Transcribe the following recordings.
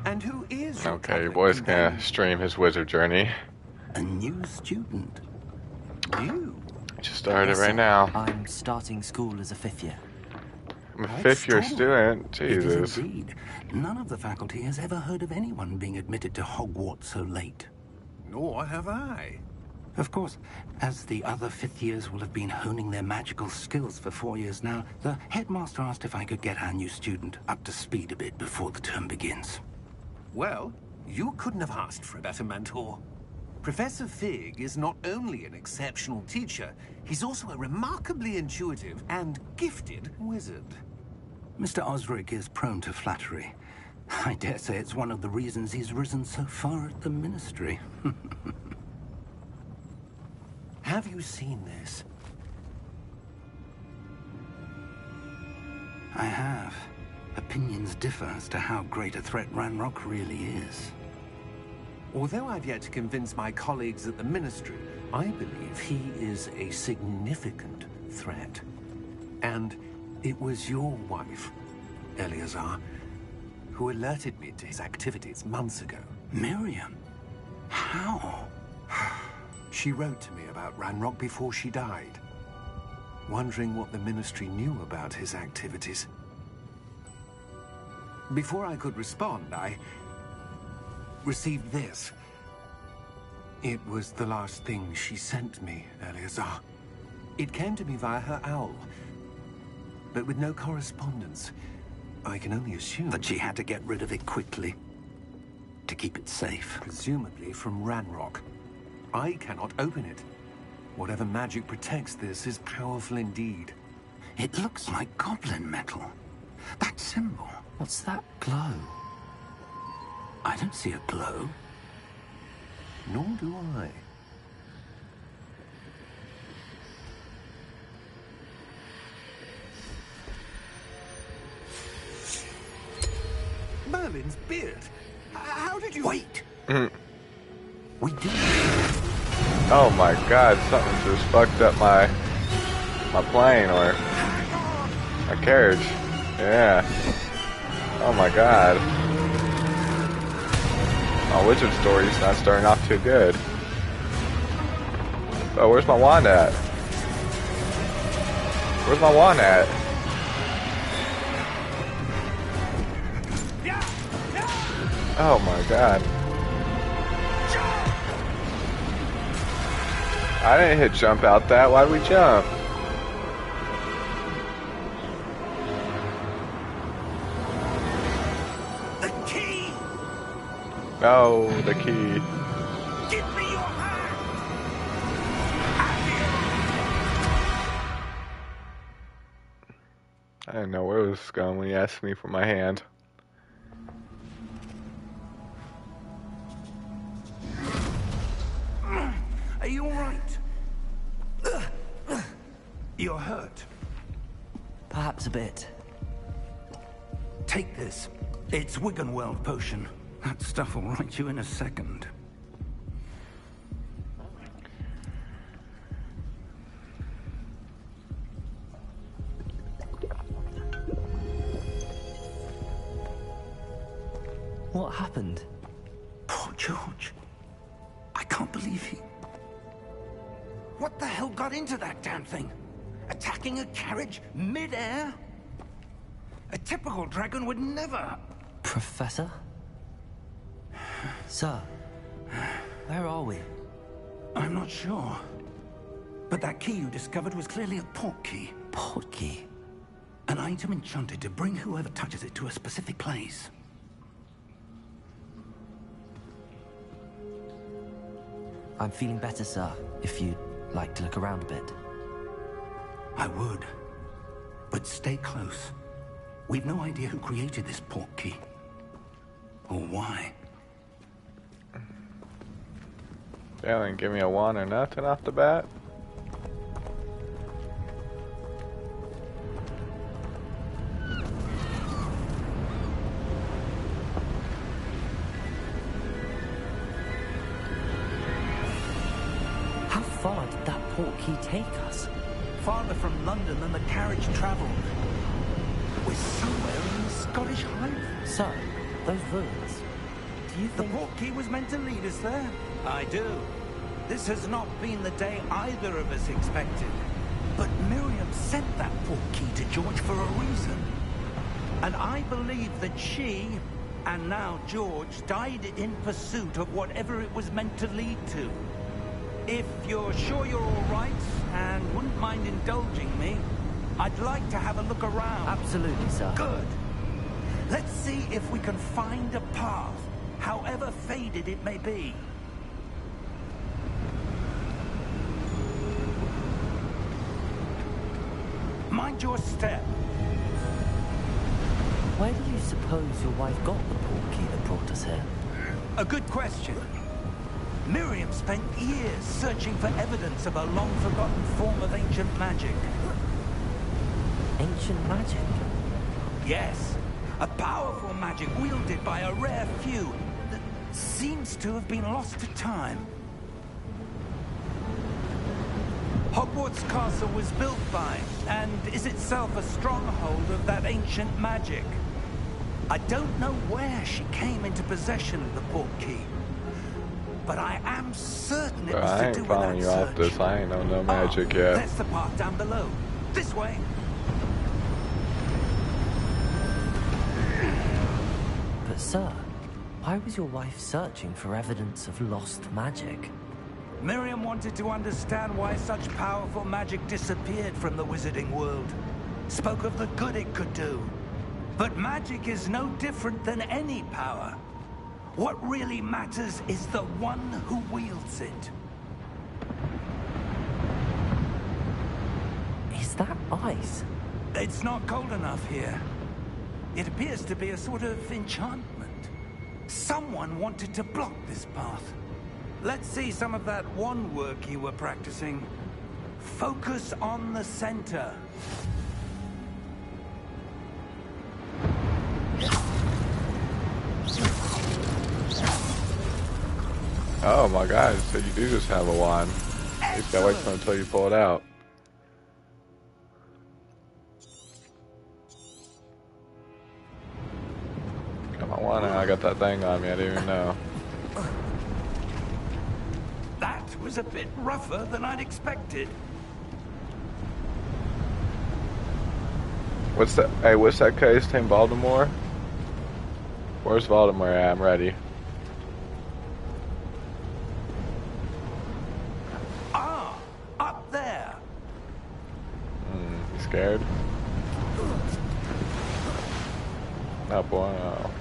And who is your Okay, your boy's gonna stream his wizard journey. A new student. You? Just started right now. I'm starting school as a 5th year. I'm a 5th-year student. It is Jesus. indeed. None of the faculty has ever heard of anyone being admitted to Hogwarts so late. Nor have I. Of course, as the other 5th years will have been honing their magical skills for 4 years now, the headmaster asked if I could get our new student up to speed a bit before the term begins. Well, you couldn't have asked for a better mentor. Professor Fig is not only an exceptional teacher, he's also a remarkably intuitive and gifted wizard. Mr. Osric is prone to flattery. I dare say it's one of the reasons he's risen so far at the Ministry. Have you seen this? I have. Opinions differ as to how great a threat Ranrock really is. Although I've yet to convince my colleagues at the Ministry, I believe he is a significant threat. And it was your wife, Eleazar, who alerted me to his activities months ago. Miriam? How? She wrote to me about Ranrock before she died, wondering what the Ministry knew about his activities. Before I could respond, I received this. It was the last thing she sent me, Eleazar. It came to me via her owl, but with no correspondence. I can only assume that she had to get rid of it quickly, to keep it safe. Presumably from Ranrock. I cannot open it. Whatever magic protects this is powerful indeed. It looks like goblin metal. That symbol. What's that glow? I don't see a glow. Nor do I. Merlin's beard. How did you... Wait! We do. Oh my god, something just fucked up my plane or my carriage. Yeah. Oh my god. My wizard story's not starting off too good. Oh, where's my wand at? Where's my wand at? Oh my god. I didn't hit jump out that. Why'd we jump? The key! No, the key. Give me your hand! I didn't know where it was going when he asked me for my hand. Are you alright? You're hurt. Perhaps a bit. Take this. It's Wiggenweld potion. That stuff will right you in a second. What happened? Poor George. I can't believe he... What the hell got into that damn thing? Attacking a carriage mid-air? A typical dragon would never... Professor? Sir, where are we? I'm not sure. But that key you discovered was clearly a port key. Port key? An item enchanted to bring whoever touches it to a specific place. I'm feeling better, sir, if you'd like to look around a bit. I would. But stay close. We've no idea who created this port key. Or why. They didn't give me a wand or nothing off the bat. How far did that port key take us? Farther from London than the carriage traveled. We're somewhere in the Scottish Highlands. Sir, those ruins, you The think... portkey was meant to lead us there? I do. This has not been the day either of us expected. But Miriam sent that portkey to George for a reason. And I believe that she, and now George, died in pursuit of whatever it was meant to lead to. If you're sure you're all right, and wouldn't mind indulging me, I'd like to have a look around. Absolutely, sir. Good. Let's see if we can find a path, however faded it may be. Mind your step. Where do you suppose your wife got the portkey that brought us here? A good question. Miriam spent years searching for evidence of a long-forgotten form of ancient magic. Ancient magic? Yes, a powerful magic wielded by a rare few that seems to have been lost to time. Hogwarts Castle was built by, and is itself a stronghold of that ancient magic. I don't know where she came into possession of the portkey, but I am certain it Bro, was I to ain't do with following that you off search. this. I ain't know no magic yet. That's the path down below. This way. But sir, why was your wife searching for evidence of lost magic? Miriam wanted to understand why such powerful magic disappeared from the wizarding world. Spoke of the good it could do. But magic is no different than any power. What really matters is the one who wields it. Is that ice? It's not cold enough here. It appears to be a sort of enchantment. Someone wanted to block this path. Let's see some of that wand work you were practicing. Focus on the center. Oh my god, so you do just have a wand. You just gotta wait for until you pull it out. Got my wand out, I got that thing on me, I didn't even know. That was a bit rougher than I'd expected. What's that? Hey, what's that case named Baltimore? Where's Baltimore at? I'm ready. Ah, up there. You scared? Oh boy, no.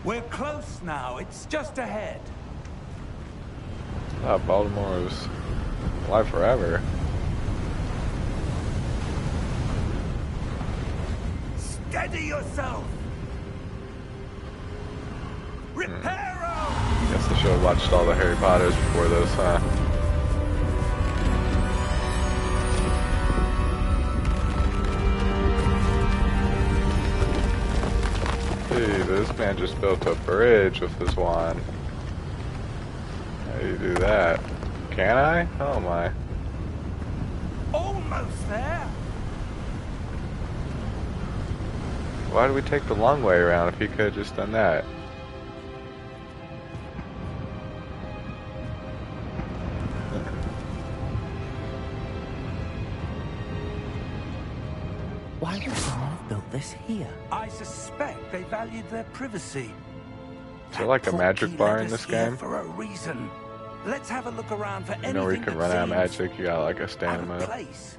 We're close now. It's just ahead. I thought Baltimore was alive forever. Steady yourself. Reparo! Guess I should have watched all the Harry Potters before this, huh? Hey, this man just built a bridge with his wand. How do you do that? Can I? Oh my. Almost there. Why did we take the long way around if he could have just done that? Why would someone have built this here? I suspect they valued their privacy. Is there like a magic bar in this game? For a reason. Let's have a look around for anything You know where you can run out of that seems magic, you got like a out of stamina. place.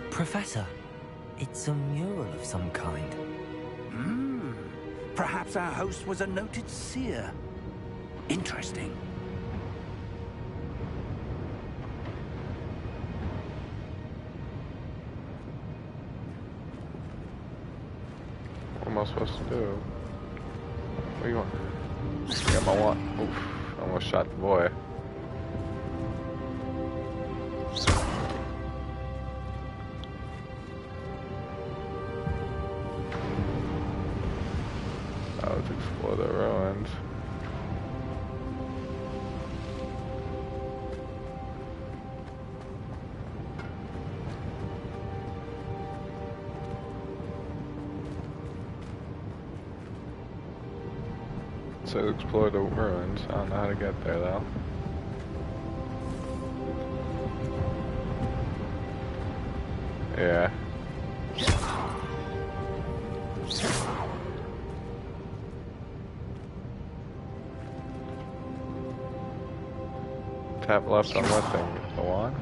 Professor, it's a mural of some kind. Perhaps our host was a noted seer. Interesting. What am I supposed to do? What do you want? I got my wand. Oof, I almost shot the boy. Oh, Explore the ruins. So explore the ruins. I don't know how to get there though. Yeah. Tap left on what thing? The wand?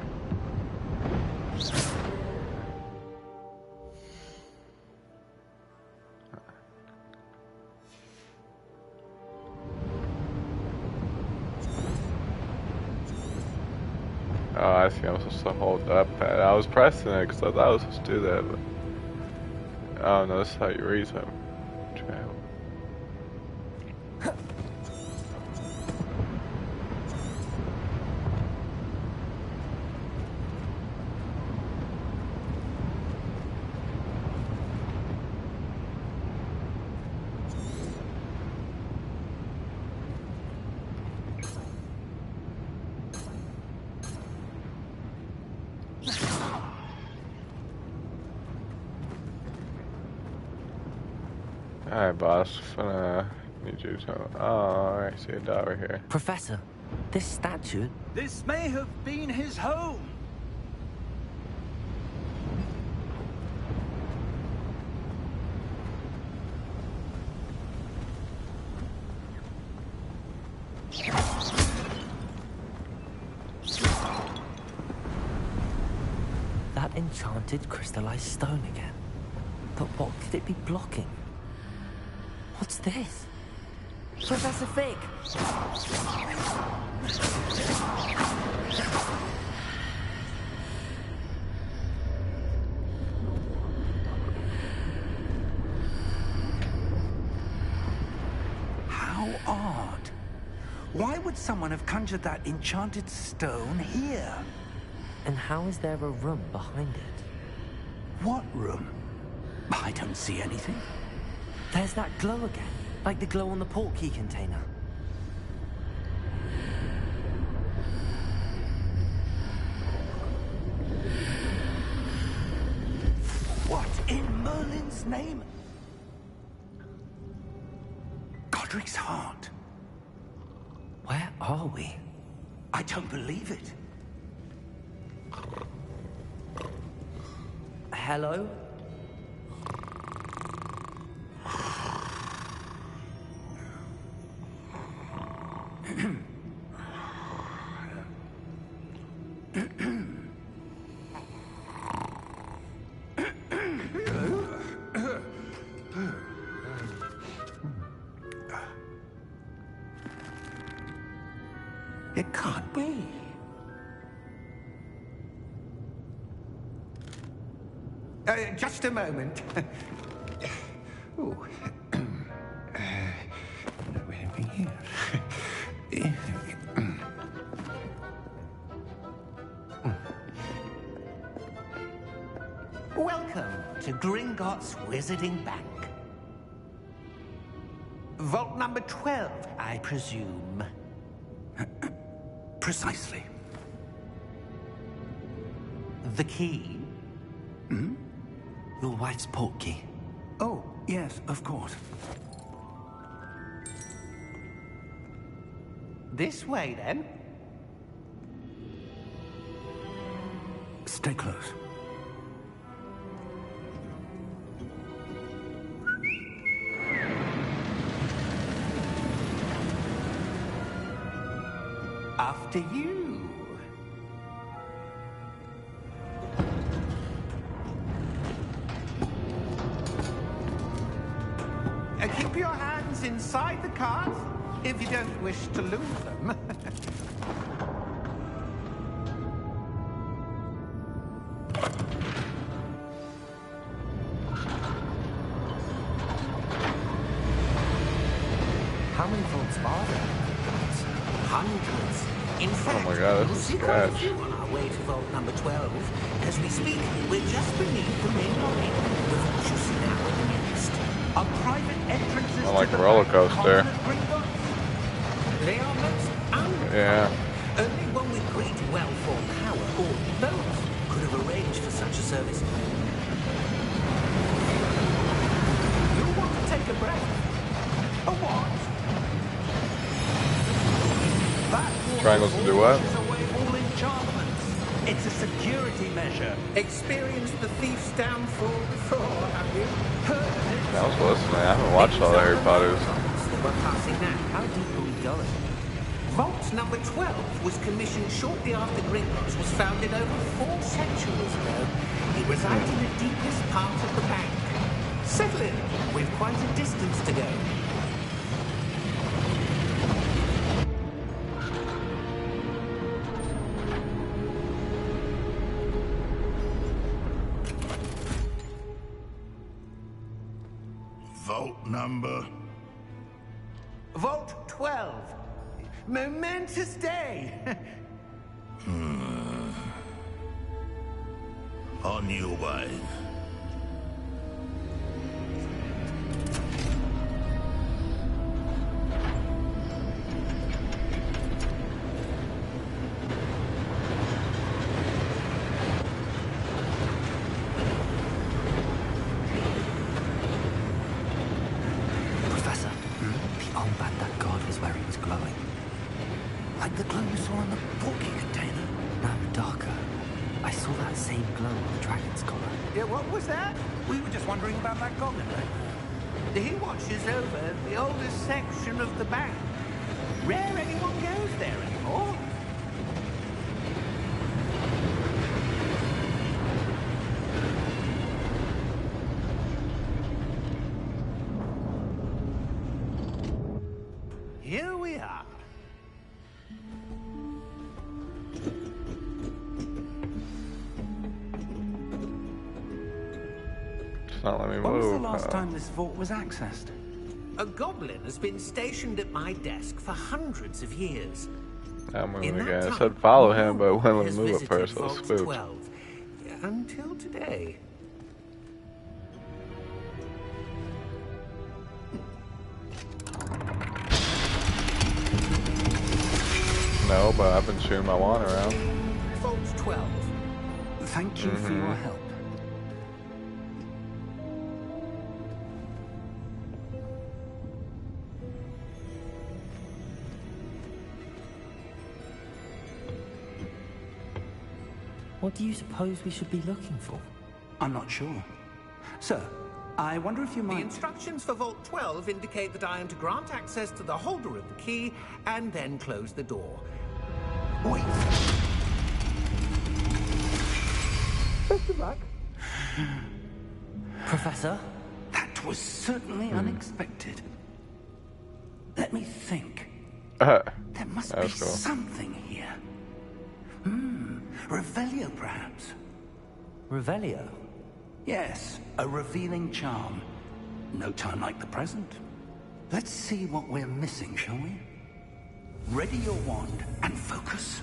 Oh, I see. I'm supposed to hold up. I was pressing it because I thought I was supposed to do that. But... oh no, this is how you raise him. Alright, boss. Need you to... oh, I see a dot right here. Professor, this statue... This may have been his home. that enchanted crystallized stone again. But what could it be blocking? What's this? Professor Fig! How odd. Why would someone have conjured that enchanted stone here? And how is there a room behind it? What room? I don't see anything. There's that glow again, like the glow on the portkey container. What in Merlin's name? Godric's heart. Where are we? I don't believe it. Hello? It can't be. Just a moment. Oh. Anything here? Welcome to Gringotts Wizarding Bank. Vault number 12, I presume. Precisely. The key? Hmm? Your wife's portkey. Oh, yes, of course. This way, then. Stay close. After you. Keep your hands inside the cart if you don't wish to lose them. How many vaults are there? Hundreds. In fact, my God, we'll this is see quite a sketch. few on our way to vault number 12. As we speak, we're just beneath the main lobby, with what you see now in the next. Are private entrances I like to the roller bank coaster. common at Gringotts? They are most uncommon. Yeah. Only one with great wealth or power, or both, could have arranged for such a service. You'll want to take a breath. A what? That Triangles to do what? washes away all enchantments. It's a security measure. Experienced the thief's downfall before, have you? Heard of it? I was listening. I haven't watched all the Harry Potters. We're passing that. How deep are we going? Vault number 12 was commissioned shortly after Gringotts was founded over 4 centuries ago. It resides in the deepest part of the bank. Settle in. We've quite a distance to go. Vault number? Vault 12. Momentous day. On your way. Professor, the old Bandit God was where he was glowing. Like the glow you saw in the porky container. No, darker. I saw that same glow on the dragon's collar. Yeah, what was that? We were just wondering about that goblin, right? He watches over the oldest section of the bank. Rare anyone goes there anymore. Here we are. It's not letting me When was the move. last time this vault was accessed? A goblin has been stationed at my desk for hundreds of years. I'm moving In that again. It time, said follow him, no but it one wouldn't has let me move at visited first. I was Vault spooked. 12. Until today. No, but I've been shooting my wand around. Vault 12. Thank you for your help. What do you suppose we should be looking for? I'm not sure. Sir, I wonder if you The might... instructions for Vault 12 indicate that I am to grant access to the holder of the key and then close the door. Wait. Best of luck. Professor? That was certainly unexpected. Let me think. There must be That's cool. something here. Revelio, perhaps. Revelio? Yes, a revealing charm. No time like the present. Let's see what we're missing, shall we? Ready your wand and focus.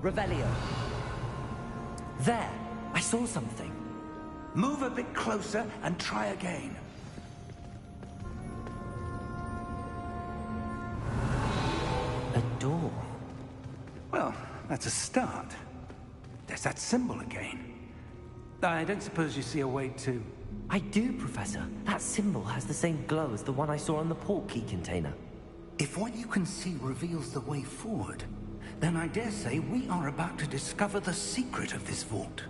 Revelio. There! I saw something. Move a bit closer and try again. A door. Well, that's a start. There's that symbol again. I don't suppose you see a way to... I do, Professor. That symbol has the same glow as the one I saw on the port key container. If what you can see reveals the way forward, Then I dare say we are about to discover the secret of this vault.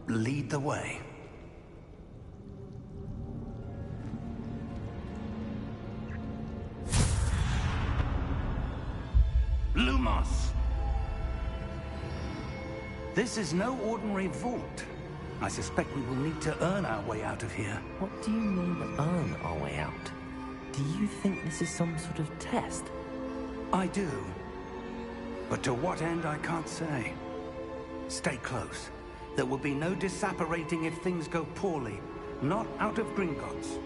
Lead the way. Lumos! This is no ordinary vault. I suspect we will need to earn our way out of here. What do you mean, earn our way out? Do you think this is some sort of test? I do. But to what end, I can't say. Stay close. There will be no disapparating if things go poorly. Not out of Gringotts.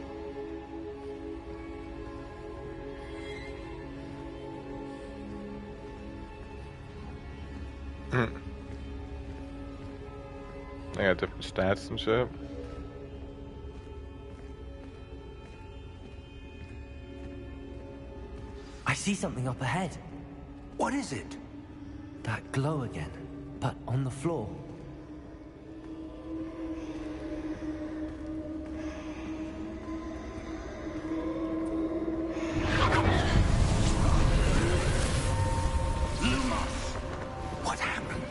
They got different stats and shit. I see something up ahead. What is it? That glow again, but on the floor. Lumos! What happened?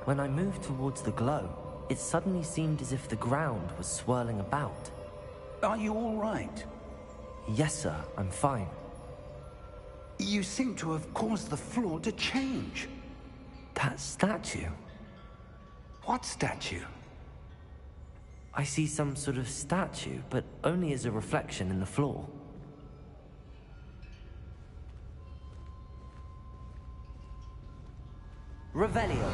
When I moved towards the glow, it suddenly seemed as if the ground was swirling about. Are you all right? Yes, sir, I'm fine. You seem to have caused the floor to change. That statue? What statue? I see some sort of statue, but only as a reflection in the floor. Revelio.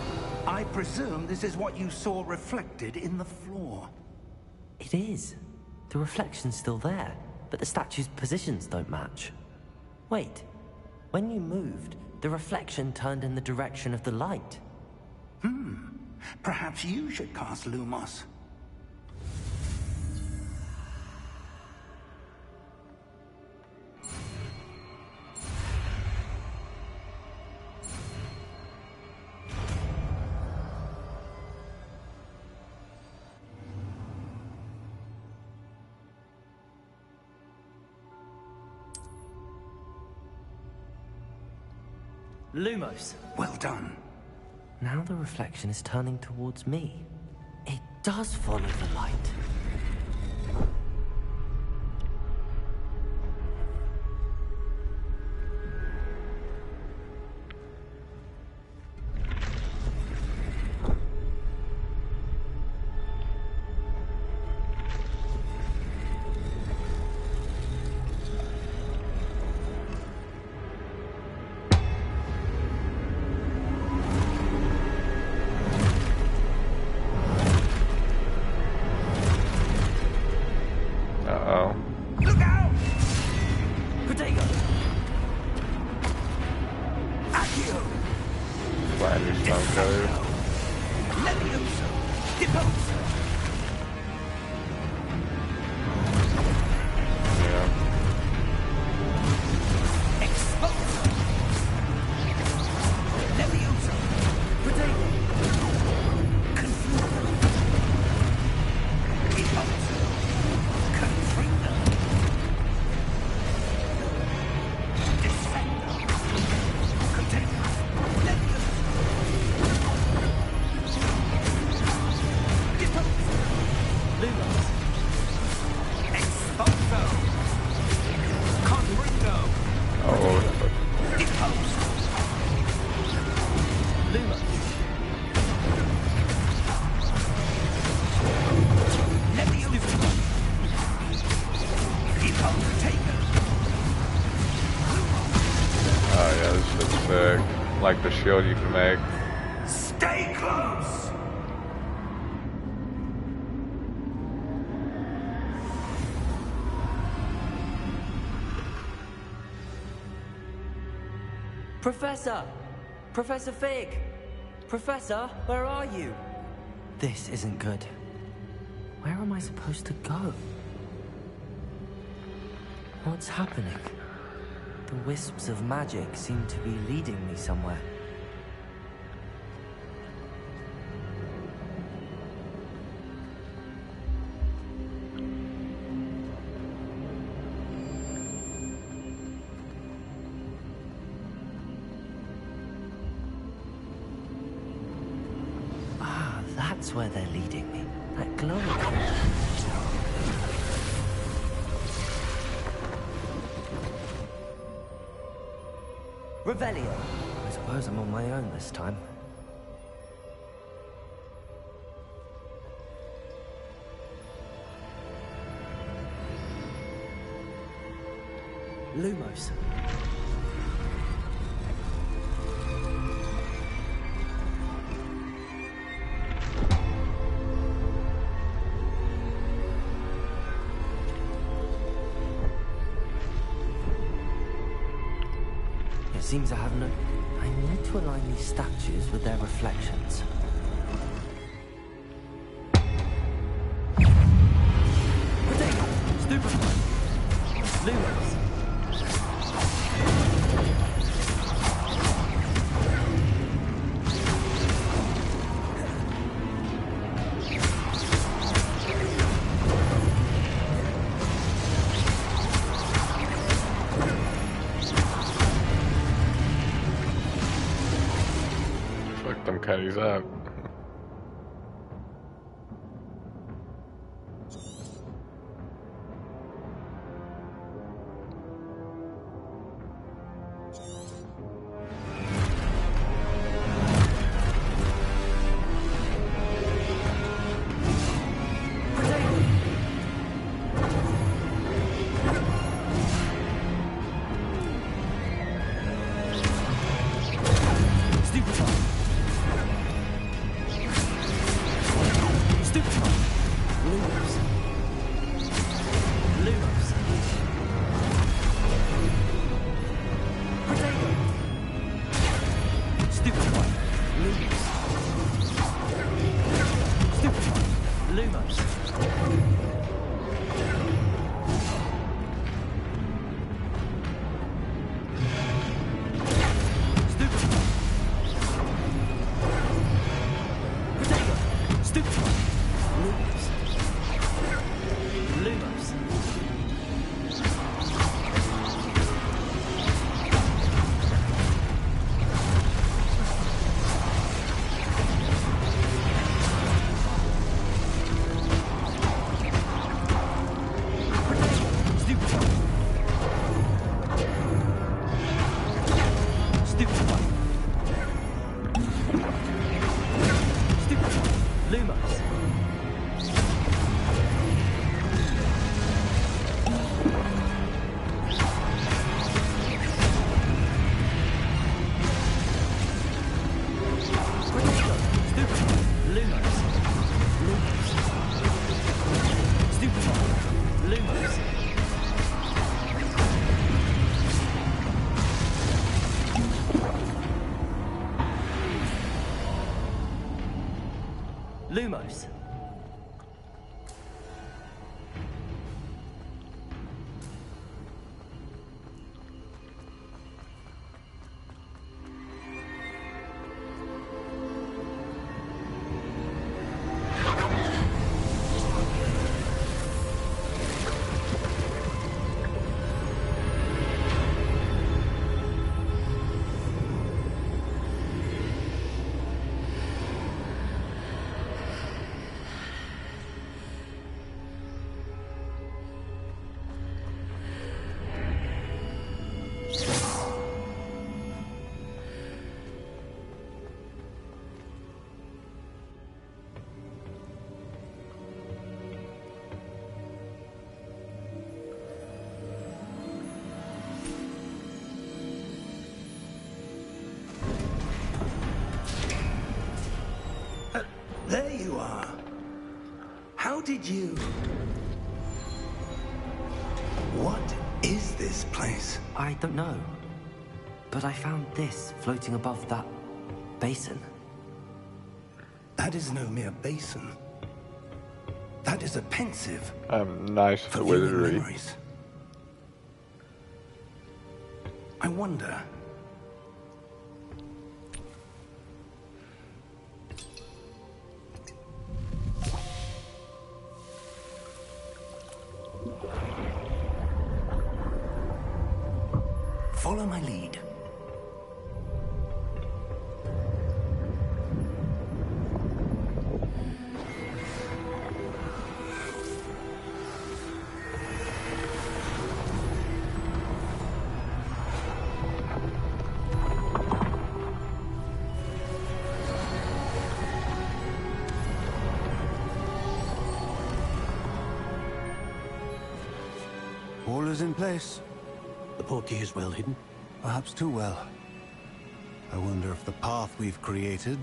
I presume this is what you saw reflected in the floor. It is. The reflection's still there, but the statue's positions don't match. Wait. When you moved, the reflection turned in the direction of the light. Perhaps you should cast Lumos. Lumos. Well done. Now the reflection is turning towards me. It does follow the light. Look out! Protego! Accio! Find your stone code. Levioso! Deposo! Yeah. Exposo! Levioso! Protego! Confuso! Deposo! Confringo! Defendo! Contento! Levioso! Deposo! Lumos! Exposo! Confringo! Oh, Deposo! Lumos! Levioso! Deposo taken! oh yeah, this shit's sick. Like the shield you can make. Stay close! Professor! Professor Fig! Professor, where are you? This isn't good. Where am I supposed to go? What's happening? The wisps of magic seem to be leading me somewhere. That's where they're leading me. That glowing. Revelio. I suppose I'm on my own this time. Lumos. It seems I have no... I need to align these statues with their reflections. Potato! Stupefy! Lumos! Fuck them cutties up. Lumos. There you are. How did you... What is this place? I don't know. But I found this floating above that basin. That is no mere basin. That is a pensive Nice for with viewing wizardry. memories. I wonder... Follow my lead. is in place. The portkey is well hidden? Perhaps too well. I wonder if the path we've created...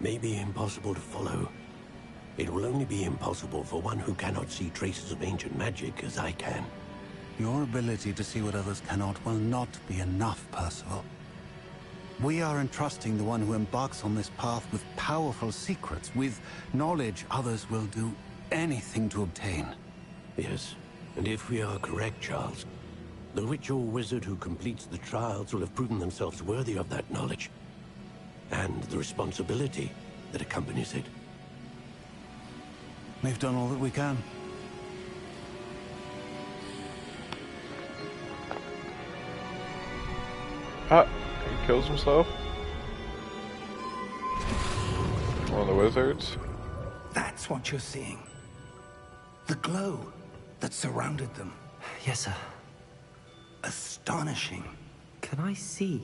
may be impossible to follow. It will only be impossible for one who cannot see traces of ancient magic as I can. Your ability to see what others cannot will not be enough, Percival. We are entrusting the one who embarks on this path with powerful secrets, with knowledge others will do anything to obtain. Yes, and if we are correct, Charles, the witch or wizard who completes the trials will have proven themselves worthy of that knowledge, and the responsibility that accompanies it. We've done all that we can. He kills himself? One of the wizards? That's what you're seeing. The glow that surrounded them. Yes, sir. Astonishing. Can I see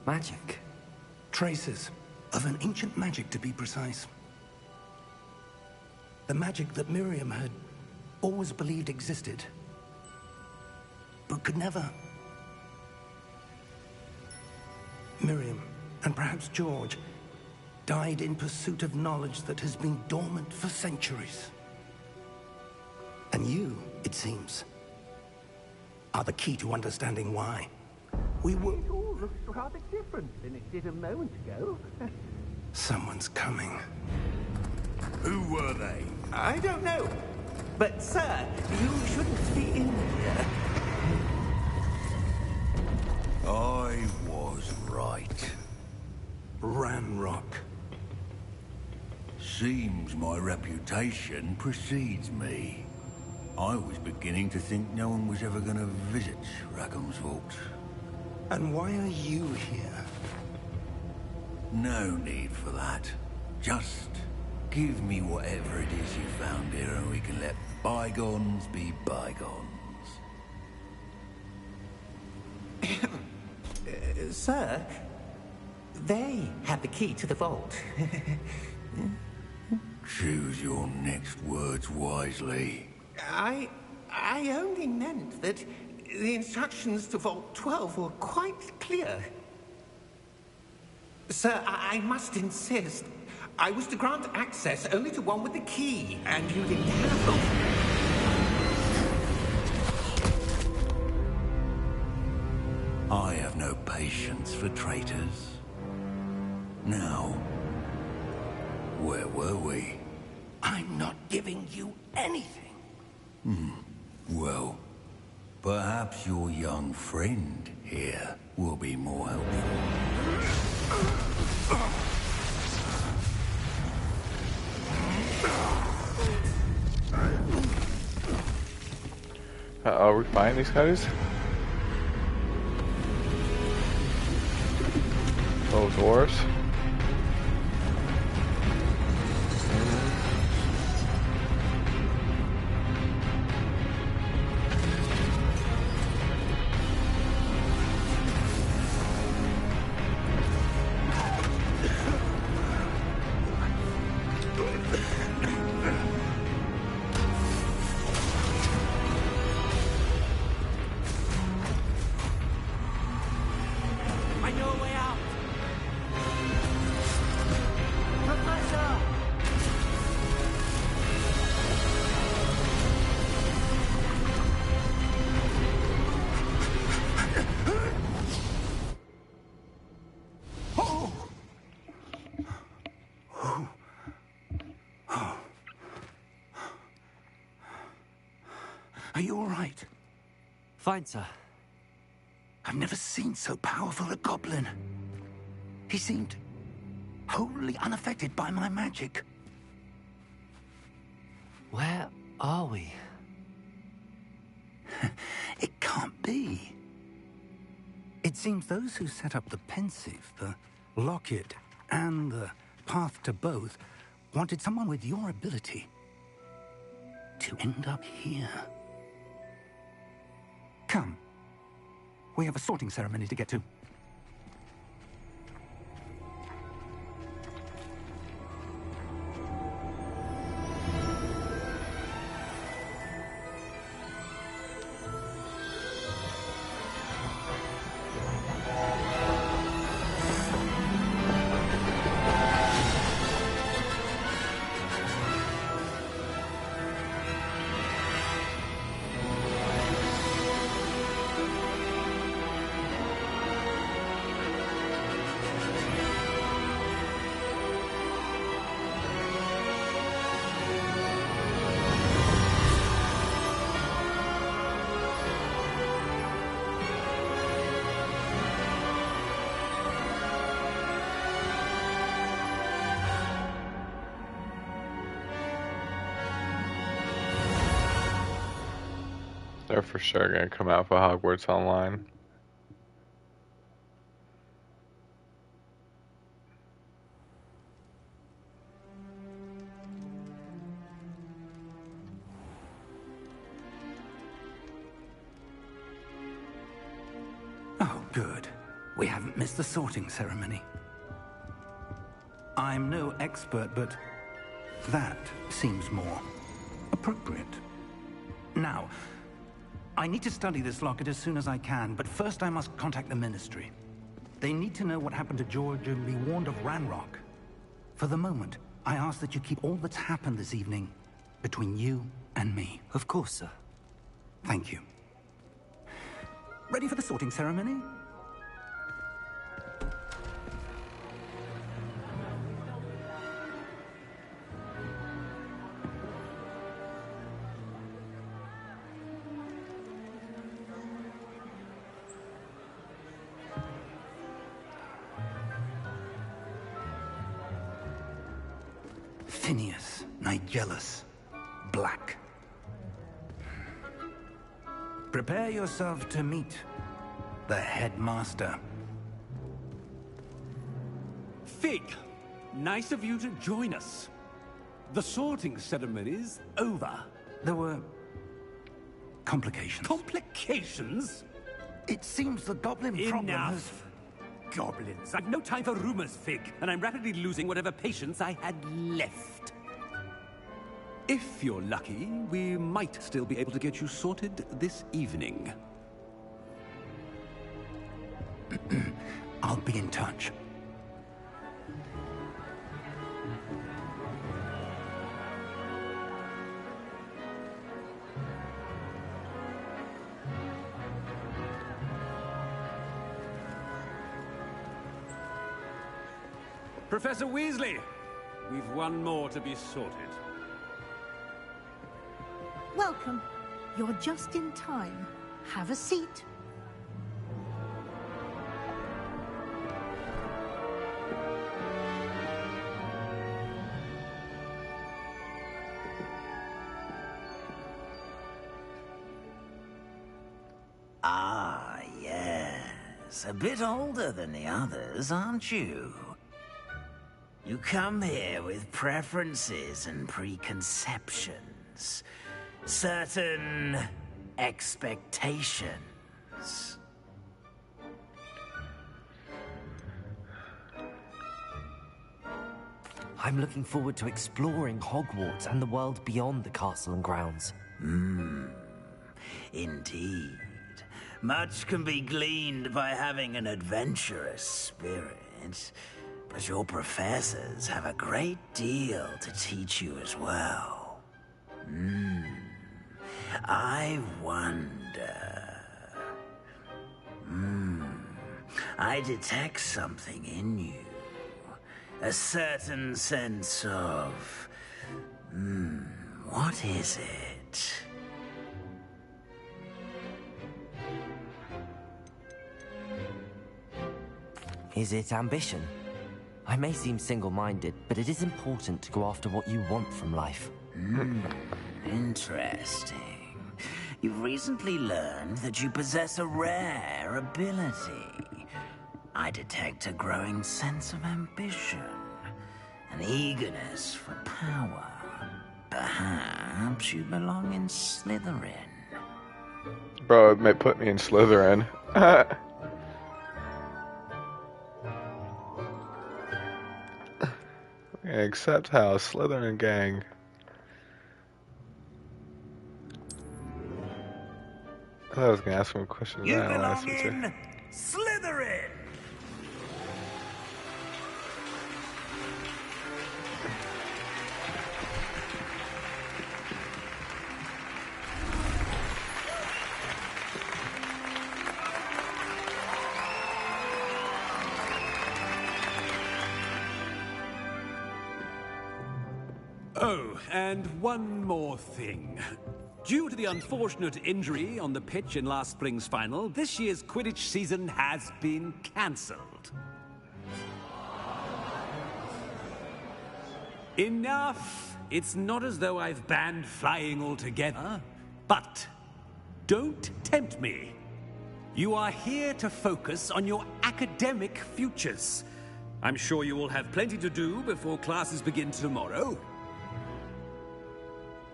magic? Traces of an ancient magic, to be precise. The magic that Miriam had always believed existed, but could never. Miriam, and perhaps George, died in pursuit of knowledge that has been dormant for centuries. And you, it seems, are the key to understanding why. We were... It all looks rather different than it did a moment ago. Someone's coming. Who were they? I don't know. But, sir, you shouldn't be in here. I was right. Ranrock. Seems my reputation precedes me. I was beginning to think no one was ever going to visit Rackham's vault. And why are you here? No need for that. Just give me whatever it is you found here and we can let bygones be bygones. Sir, they had the key to the vault. Choose your next words wisely. I only meant that the instructions to Vault 12 were quite clear. Sir, I must insist. I was to grant access only to one with the key, and you didn't have them. I have no patience for traitors. Now, where were we? I'm not giving you anything. Well, perhaps your young friend here will be more helpful. Are we find these guys? Oh, dwarves. I know a way out. Professor! Are you all right? Fine, sir. I've never seen so powerful a goblin. He seemed wholly unaffected by my magic. Where are we? It can't be. It seems those who set up the pensive, the locket, and the path to both wanted someone with your ability to end up here. Come. We have a sorting ceremony to get to. They're for sure gonna come out for Hogwarts Online. Oh, good. We haven't missed the sorting ceremony. I'm no expert, but that seems more appropriate. Now, I need to study this locket as soon as I can, but first I must contact the Ministry. They need to know what happened to George and be warned of Ranrock. For the moment, I ask that you keep all that's happened this evening between you and me. Of course, sir. Thank you. Ready for the sorting ceremony? Phineas, Nigellus, Black. Prepare yourself to meet the headmaster. Fig, nice of you to join us. The sorting ceremony's over. There were complications. Complications? It seems the goblin problem has... Enough. Goblins. I've no time for rumors, Fig, and I'm rapidly losing whatever patience I had left. If you're lucky, we might still be able to get you sorted this evening. I'll be in touch. Professor Weasley, we've one more to be sorted. Welcome. You're just in time. Have a seat. Ah, yes. A bit older than the others, aren't you? You come here with preferences and preconceptions. Certain expectations. I'm looking forward to exploring Hogwarts and the world beyond the castle and grounds. Indeed. Much can be gleaned by having an adventurous spirit, but your professors have a great deal to teach you as well. I wonder... I detect something in you. A certain sense of... what is it? Is it ambition? I may seem single-minded, but it is important to go after what you want from life. Interesting. You've recently learned that you possess a rare ability. I detect a growing sense of ambition, an eagerness for power. Perhaps you belong in Slytherin. Bro, it may put me in Slytherin. Except how Slytherin gang. I thought I was gonna ask him a question. You now. belong in Slytherin! Oh, and one more thing. Due to the unfortunate injury on the pitch in last spring's final, this year's Quidditch season has been cancelled. Enough! It's not as though I've banned flying altogether, but Don't tempt me. You are here to focus on your academic futures. I'm sure you will have plenty to do before classes begin tomorrow.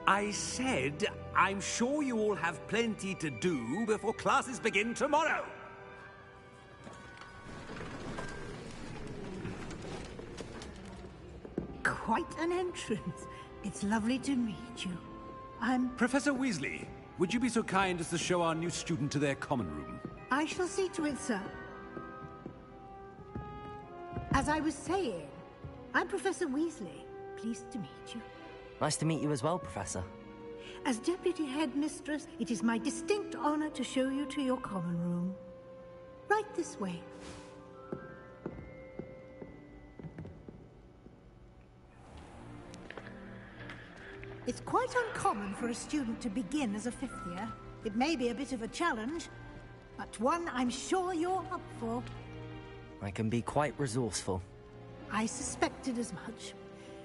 I said, I'm sure you all have plenty to do before classes begin tomorrow. Quite an entrance. It's lovely to meet you. I'm... Professor Weasley, would you be so kind as to show our new student to their common room? I shall see to it, sir. As I was saying, I'm Professor Weasley. Pleased to meet you. Nice to meet you as well, Professor. As Deputy Headmistress, it is my distinct honor to show you to your common room. Right this way. It's quite uncommon for a student to begin as a fifth year. It may be a bit of a challenge, but one I'm sure you're up for. I can be quite resourceful. I suspected as much.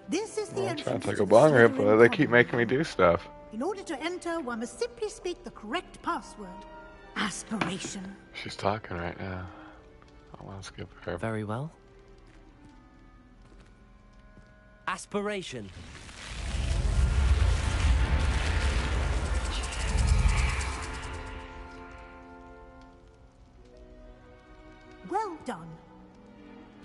This is the I'm entrance trying to take to a the bong rip, Slytherin but they keep common making me room. do stuff. In order to enter, one must simply speak the correct password. Aspiration. She's talking right now. I want to skip her. Very well. Aspiration. Well done.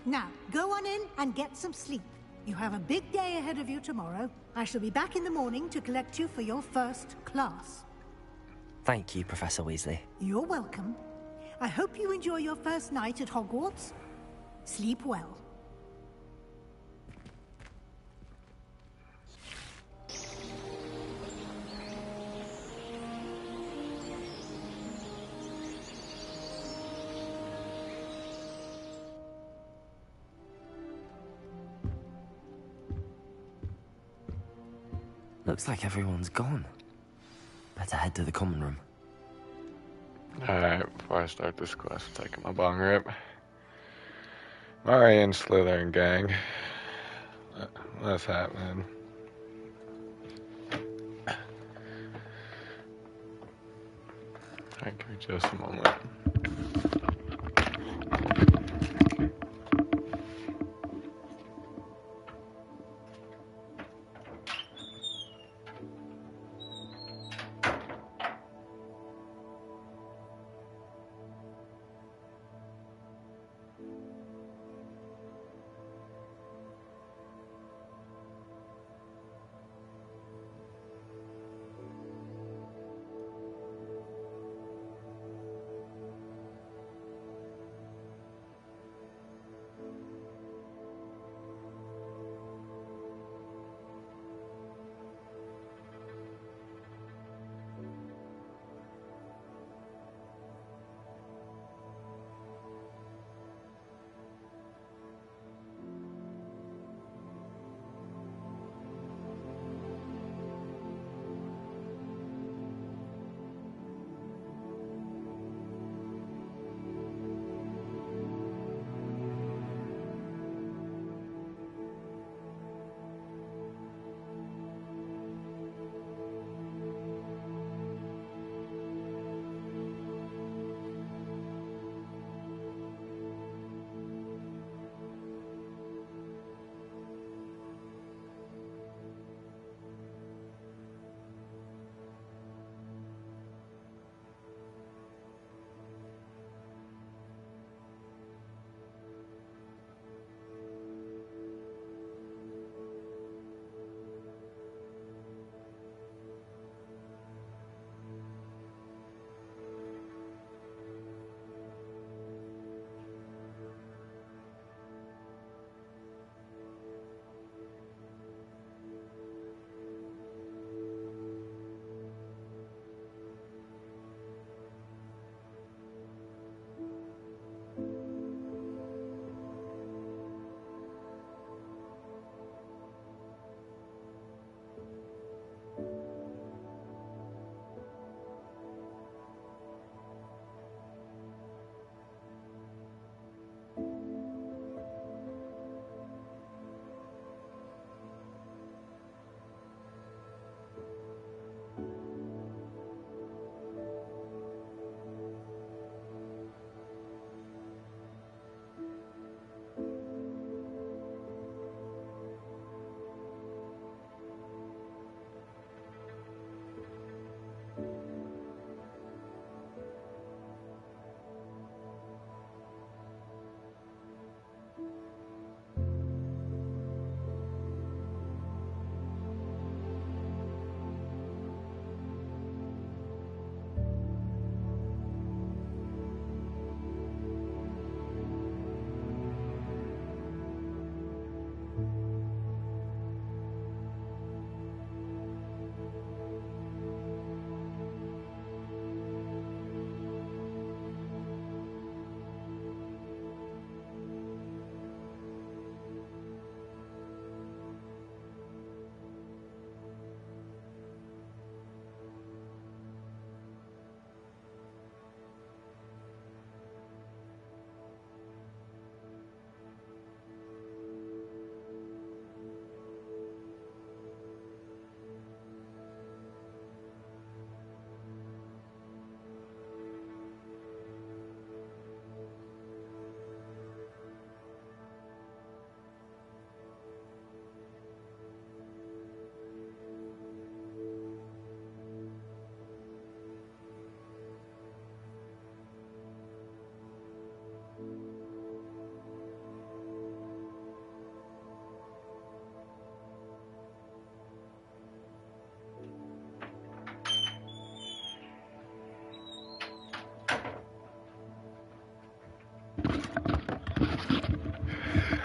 Now, go on in and get some sleep. You have a big day ahead of you tomorrow. I shall be back in the morning to collect you for your first class. Thank you, Professor Weasley. You're welcome. I hope you enjoy your first night at Hogwarts. Sleep well. Looks like everyone's gone. Better head to the common room. Alright, before I start this quest, I'm taking my bong rip. Murray and Slytherin gang. What's happening? Alright, give me just a moment.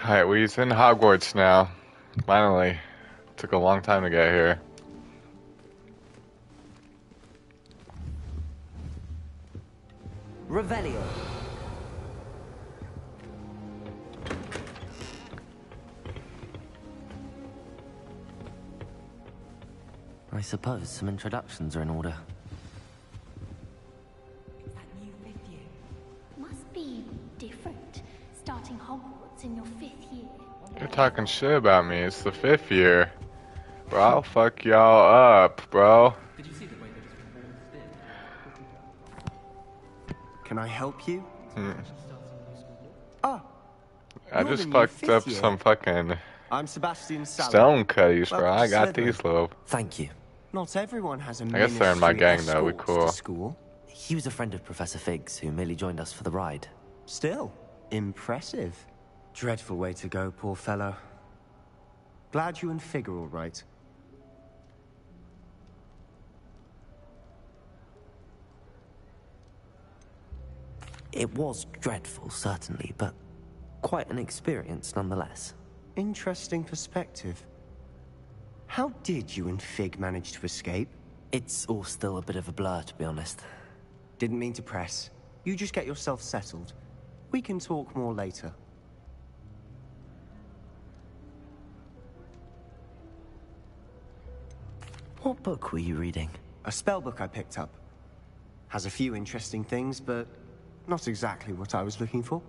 Alright, we're in Hogwarts now. Finally. Took a long time to get here. Revelio. I suppose some introductions are in order. Must be different, starting Hogwarts in your 5th year. You're talking shit about me. It's the 5th year. Bro, I'll fuck y'all up, bro. Can I help you? I just fucked up some fucking I'm Sebastian Sallow. stone cutties, bro. Welcome I to got Slytherin. these little. Thank you. Not everyone has a I guess they're in my ministry gang, though. We escort cool. to school. He was a friend of Professor Fig's who merely joined us for the ride. Still, impressive. Dreadful way to go, poor fellow. Glad you and Fig are all right. It was dreadful, certainly, but quite an experience nonetheless. Interesting perspective. How did you and Fig manage to escape? It's all still a bit of a blur, to be honest. Didn't mean to press. You just get yourself settled. We can talk more later. What book were you reading? A spellbook I picked up. Has a few interesting things, but not exactly what I was looking for.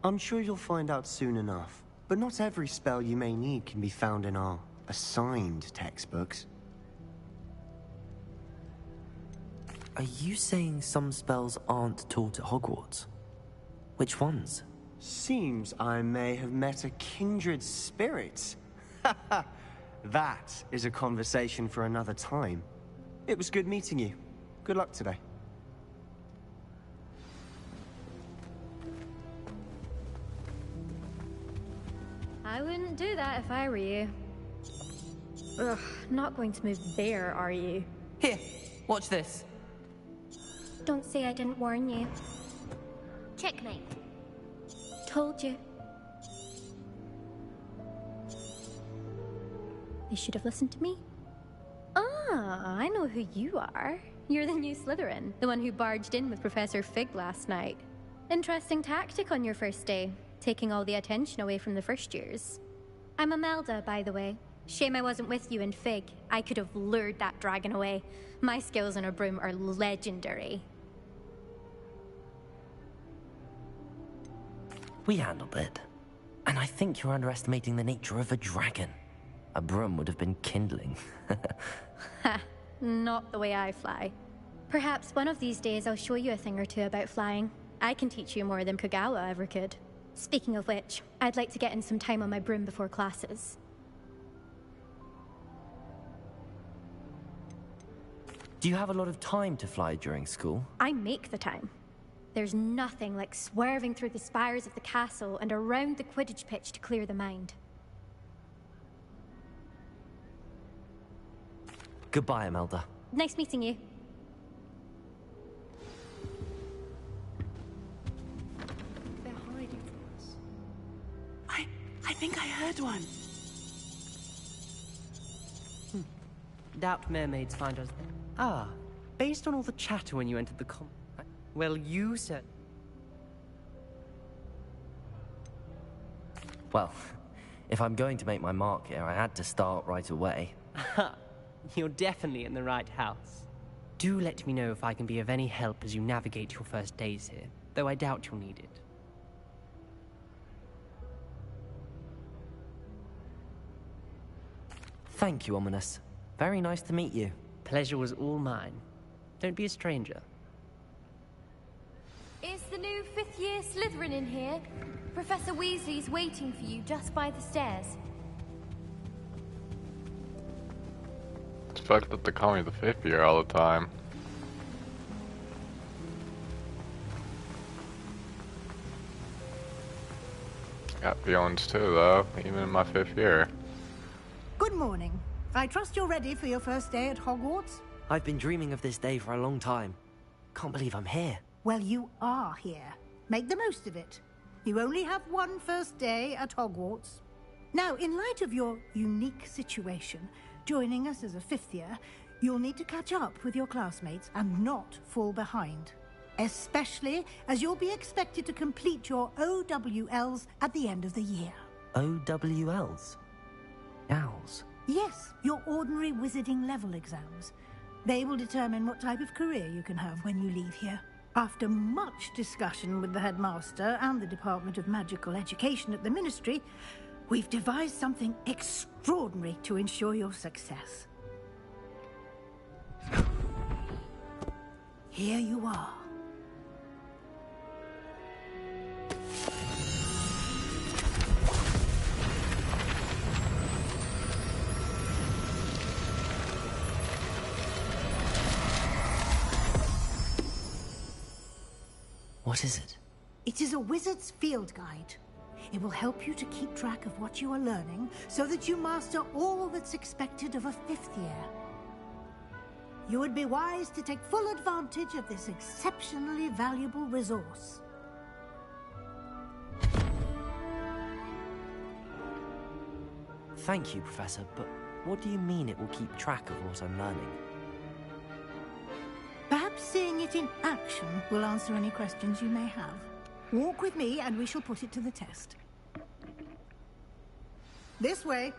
I'm sure you'll find out soon enough. But not every spell you may need can be found in our assigned textbooks. Are you saying some spells aren't taught at Hogwarts? Which ones? Seems I may have met a kindred spirit. That is a conversation for another time. It was good meeting you. Good luck today. I wouldn't do that if I were you. Ugh, not going to move there, are you? Here, watch this. Don't say I didn't warn you. Checkmate. Told you. They should have listened to me. Ah, I know who you are. You're the new Slytherin, the one who barged in with Professor Fig last night. Interesting tactic on your first day, taking all the attention away from the first years. I'm Imelda, by the way. Shame I wasn't with you in Fig. I could have lured that dragon away. My skills on a broom are legendary. We handled it. And I think you're underestimating the nature of a dragon. A broom would have been kindling. Ha, not the way I fly. Perhaps one of these days I'll show you a thing or two about flying. I can teach you more than Kogawa ever could. Speaking of which, I'd like to get in some time on my broom before classes. Do you have a lot of time to fly during school? I make the time. There's nothing like swerving through the spires of the castle and around the Quidditch pitch to clear the mind. Goodbye, Imelda. Nice meeting you. They're hiding from us. I think I heard one. Doubt mermaids find us. Ah, based on all the chatter when you entered the well, you said. Well, if I'm going to make my mark here, I had to start right away. You're definitely in the right house. Do let me know if I can be of any help as you navigate your first days here, though I doubt you'll need it. Thank you, Ominous. Very nice to meet you. Pleasure was all mine. Don't be a stranger. Is the new 5th year Slytherin in here? Professor Weasley's waiting for you just by the stairs. It's fucked up to call me the 5th year all the time. Got feelings too, though, even in my 5th year. Good morning. I trust you're ready for your first day at Hogwarts? I've been dreaming of this day for a long time. Can't believe I'm here. Well, you are here. Make the most of it. You only have one first day at Hogwarts. Now, in light of your unique situation, joining us as a fifth year, you'll need to catch up with your classmates and not fall behind. Especially as you'll be expected to complete your OWLs at the end of the year. OWLs? Owls? Yes, your ordinary wizarding level exams. They will determine what type of career you can have when you leave here. After much discussion with the headmaster and the Department of Magical Education at the Ministry, we've devised something extraordinary to ensure your success. Here you are. What is it? It is a wizard's field guide. It will help you to keep track of what you are learning so that you master all that's expected of a fifth year. You would be wise to take full advantage of this exceptionally valuable resource. Thank you, Professor, but what do you mean it will keep track of what I'm learning? Perhaps seeing it in action will answer any questions you may have. Walk with me and we shall put it to the test. This way.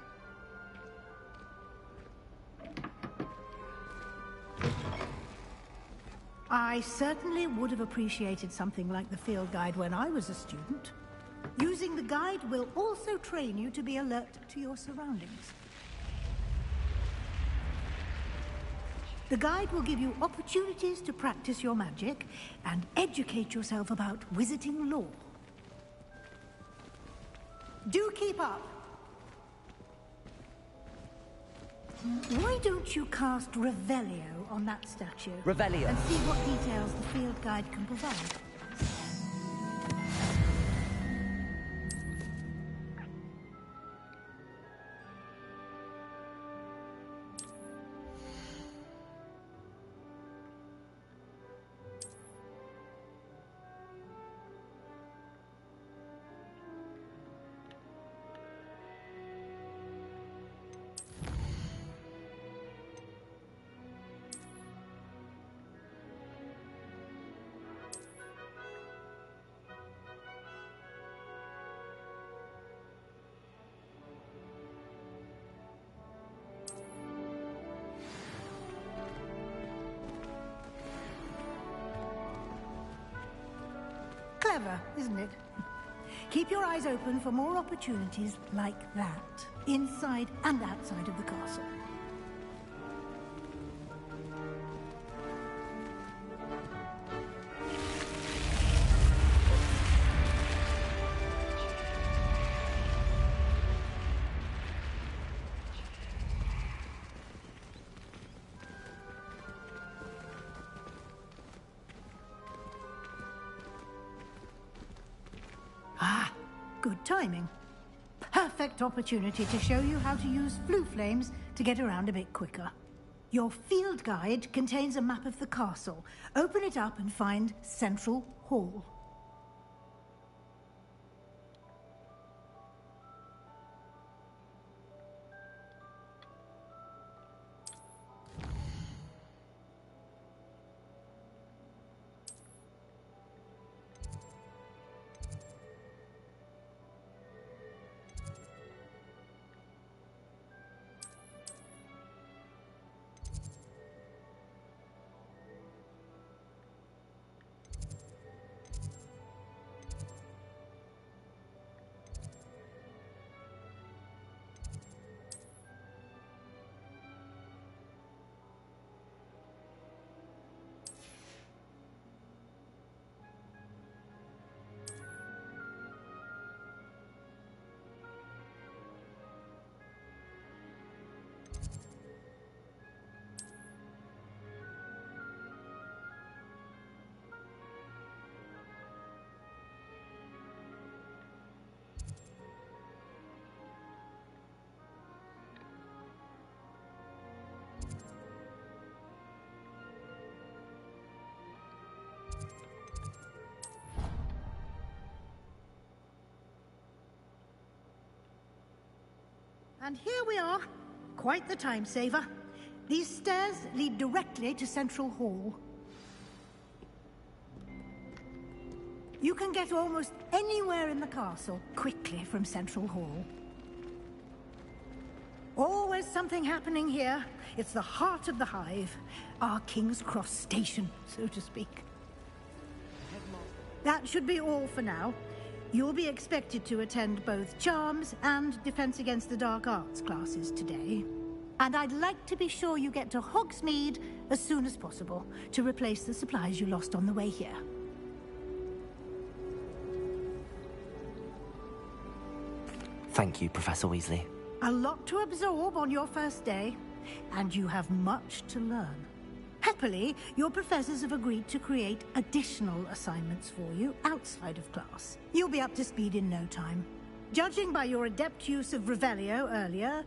I certainly would have appreciated something like the field guide when I was a student. Using the guide will also train you to be alert to your surroundings. The guide will give you opportunities to practice your magic and educate yourself about wizarding lore. Do keep up. Why don't you cast Revelio on that statue? Revelio. And see what details the field guide can provide. Clever, isn't it? Keep your eyes open for more opportunities like that, inside and outside of the castle. Good timing. Perfect opportunity to show you how to use flue flames to get around a bit quicker. Your field guide contains a map of the castle. Open it up and find Central Hall. And here we are. Quite the time saver. These stairs lead directly to Central Hall. You can get almost anywhere in the castle quickly from Central Hall. Always something happening here. It's the heart of the Hive. Our King's Cross station, so to speak. That should be all for now. You'll be expected to attend both Charms and Defense Against the Dark Arts classes today. And I'd like to be sure you get to Hogsmeade as soon as possible to replace the supplies you lost on the way here. Thank you, Professor Weasley. A lot to absorb on your first day, and you have much to learn. Happily, your professors have agreed to create additional assignments for you outside of class. You'll be up to speed in no time. Judging by your adept use of Revelio earlier,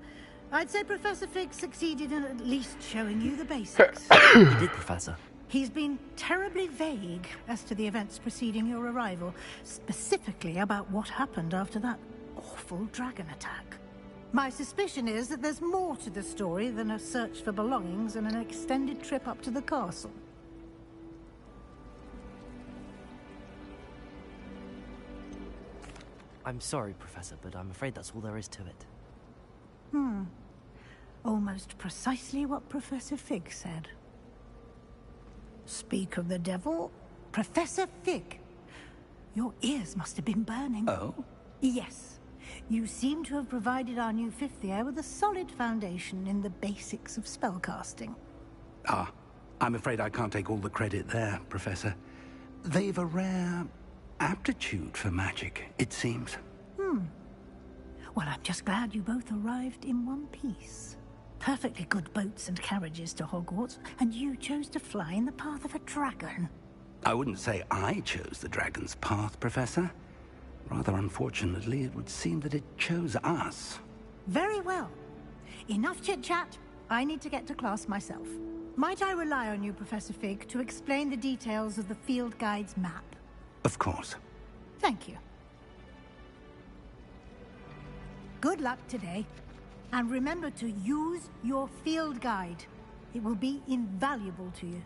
I'd say Professor Fig succeeded in at least showing you the basics. He did, Professor. He's been terribly vague as to the events preceding your arrival, specifically about what happened after that awful dragon attack. My suspicion is that there's more to the story than a search for belongings and an extended trip up to the castle. I'm sorry, Professor, but I'm afraid that's all there is to it. Almost precisely what Professor Fig said. Speak of the devil, Professor Fig. Your ears must have been burning. Oh? Yes. You seem to have provided our new fifth year with a solid foundation in the basics of spellcasting. Ah, I'm afraid I can't take all the credit there, Professor. They've a rare aptitude for magic, it seems. Well, I'm just glad you both arrived in one piece. Perfectly good boats and carriages to Hogwarts, and you chose to fly in the path of a dragon. I wouldn't say I chose the dragon's path, Professor. Rather unfortunately, it would seem that it chose us. Very well. Enough chit-chat. I need to get to class myself. Might I rely on you, Professor Fig, to explain the details of the field guide's map? Of course. Thank you. Good luck today. And remember to use your field guide. It will be invaluable to you.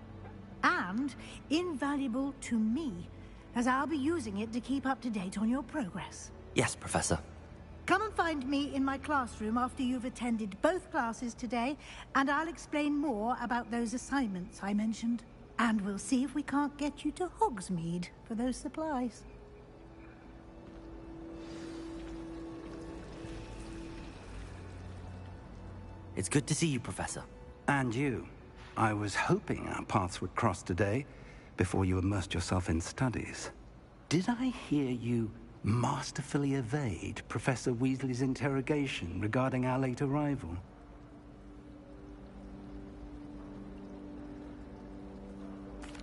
And invaluable to me, as I'll be using it to keep up to date on your progress. Yes, Professor. Come and find me in my classroom after you've attended both classes today, and I'll explain more about those assignments I mentioned. And we'll see if we can't get you to Hogsmeade for those supplies. It's good to see you, Professor. And you. I was hoping our paths would cross today, before you immersed yourself in studies. Did I hear you masterfully evade Professor Weasley's interrogation regarding our late arrival?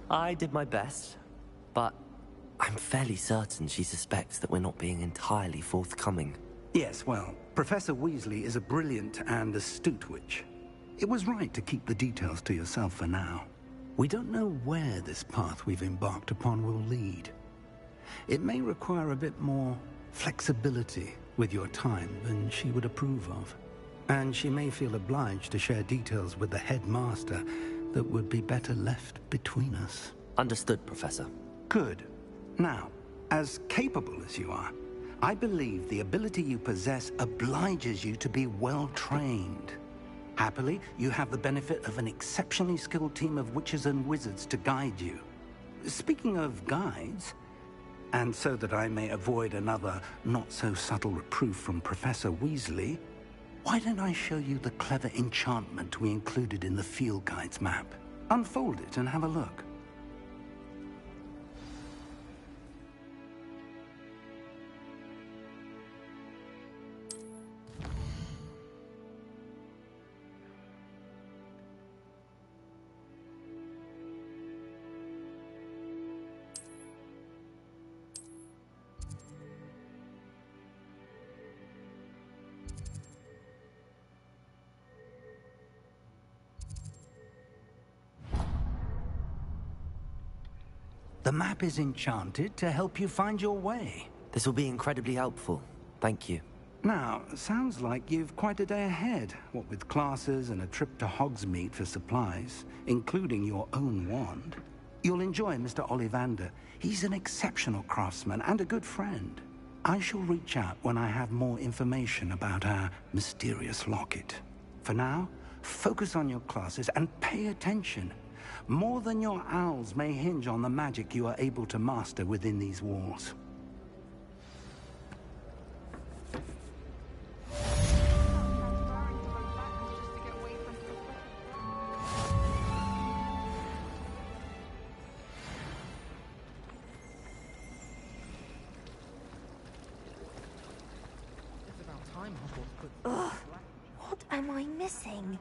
I did my best, but I'm fairly certain she suspects that we're not being entirely forthcoming. Yes, well, Professor Weasley is a brilliant and astute witch. It was right to keep the details to yourself for now. We don't know where this path we've embarked upon will lead. It may require a bit more flexibility with your time than she would approve of. And she may feel obliged to share details with the headmaster that would be better left between us. Understood, Professor. Good. Now, as capable as you are, I believe the ability you possess obliges you to be well-trained. Happily, you have the benefit of an exceptionally skilled team of witches and wizards to guide you. Speaking of guides, and so that I may avoid another not-so-subtle reproof from Professor Weasley, why don't I show you the clever enchantment we included in the field guide's map? Unfold it and have a look. The map is enchanted to help you find your way. This will be incredibly helpful. Thank you. Now, sounds like you've quite a day ahead, what with classes and a trip to Hogsmeade for supplies, including your own wand. You'll enjoy Mr. Ollivander. He's an exceptional craftsman and a good friend. I shall reach out when I have more information about our mysterious locket. For now, focus on your classes and pay attention. More than your owls may hinge on the magic you are able to master within these walls. Ugh, what am I missing?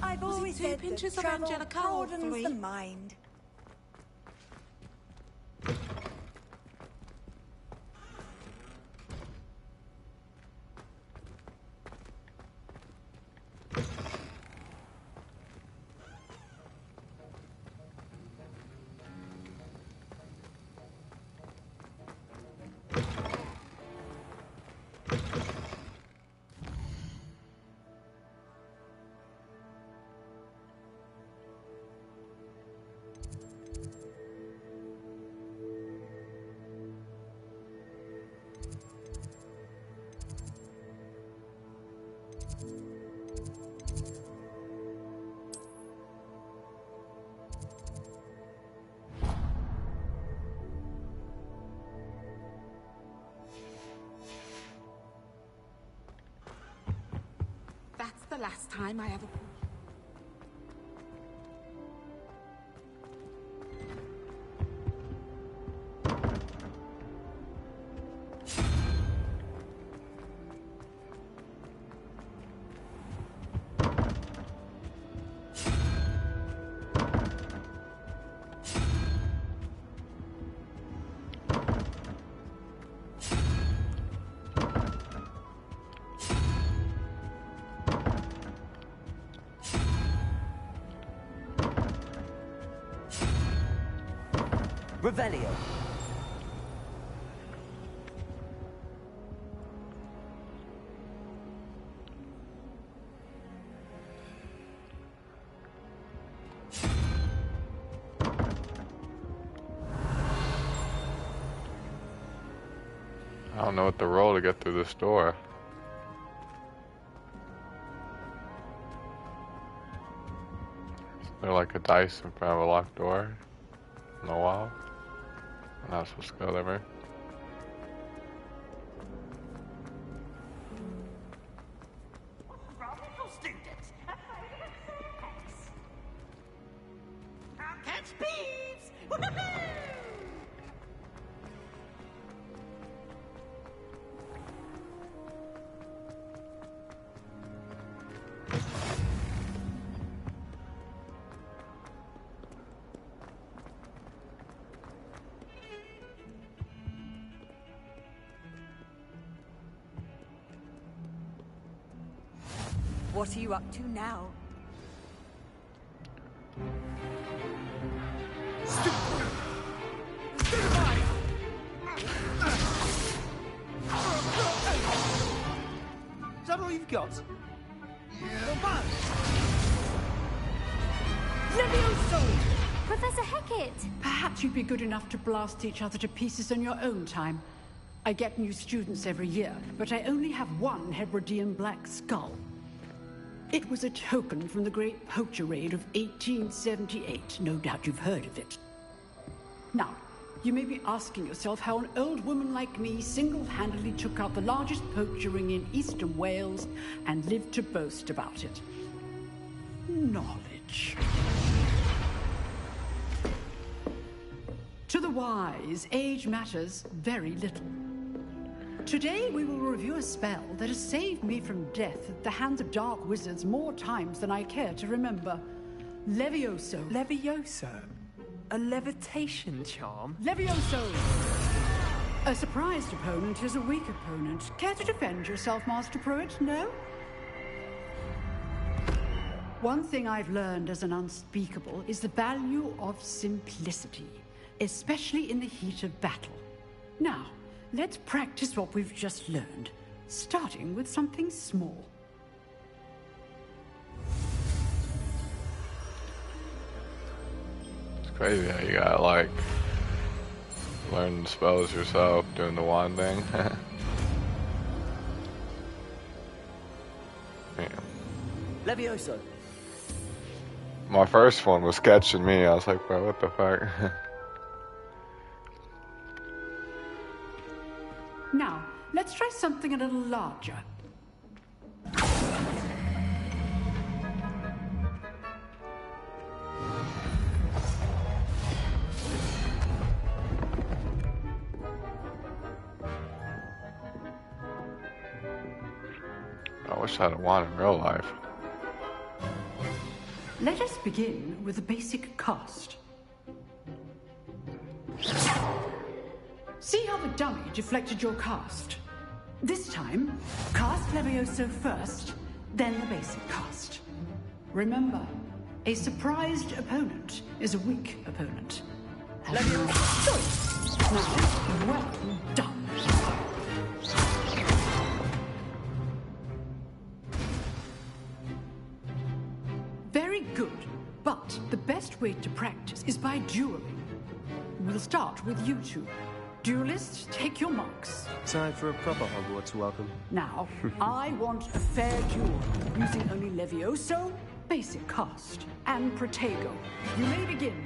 I've always said pinches of Angelica broadens the mind. That's the last time I ever... Revelio. I don't know what to roll to get through this door. Is there like a dice in front of a locked door? No wall? I'm not supposed to go there, man. Catch thieves! What are you up to now? Is that all you've got? Levioso! Professor Hecat! Perhaps you'd be good enough to blast each other to pieces in your own time. I get new students every year, but I only have one Hebridean black skull. It was a token from the Great Poacher Raid of 1878. No doubt you've heard of it. Now, you may be asking yourself how an old woman like me single-handedly took out the largest poacher ring in eastern Wales and lived to boast about it. Knowledge. To the wise, age matters very little. Today we will review a spell that has saved me from death at the hands of dark wizards more times than I care to remember. Levioso. Levioso? A levitation charm? Levioso! A surprised opponent is a weak opponent. Care to defend yourself, Master Pruitt? No? One thing I've learned as an unspeakable is the value of simplicity, especially in the heat of battle. Now, let's practice what we've just learned, starting with something small. It's crazy how you gotta, like, learn the spells yourself, doing the wand thing. Yeah. Levioso. My first one was catching me. I was like, bro, what the fuck? Now, let's try something a little larger. I wish I had a wand in real life. Let us begin with the basic cast. See how the dummy deflected your cast? This time, cast Levioso first, then the basic cast. Remember, a surprised opponent is a weak opponent. Levioso! Now, well done. Very good, but the best way to practice is by dueling. We'll start with you two. Duelists, take your marks. Time for a proper Hogwarts welcome. Now, I want a fair duel, using only Levioso, basic cast, and Protego. You may begin.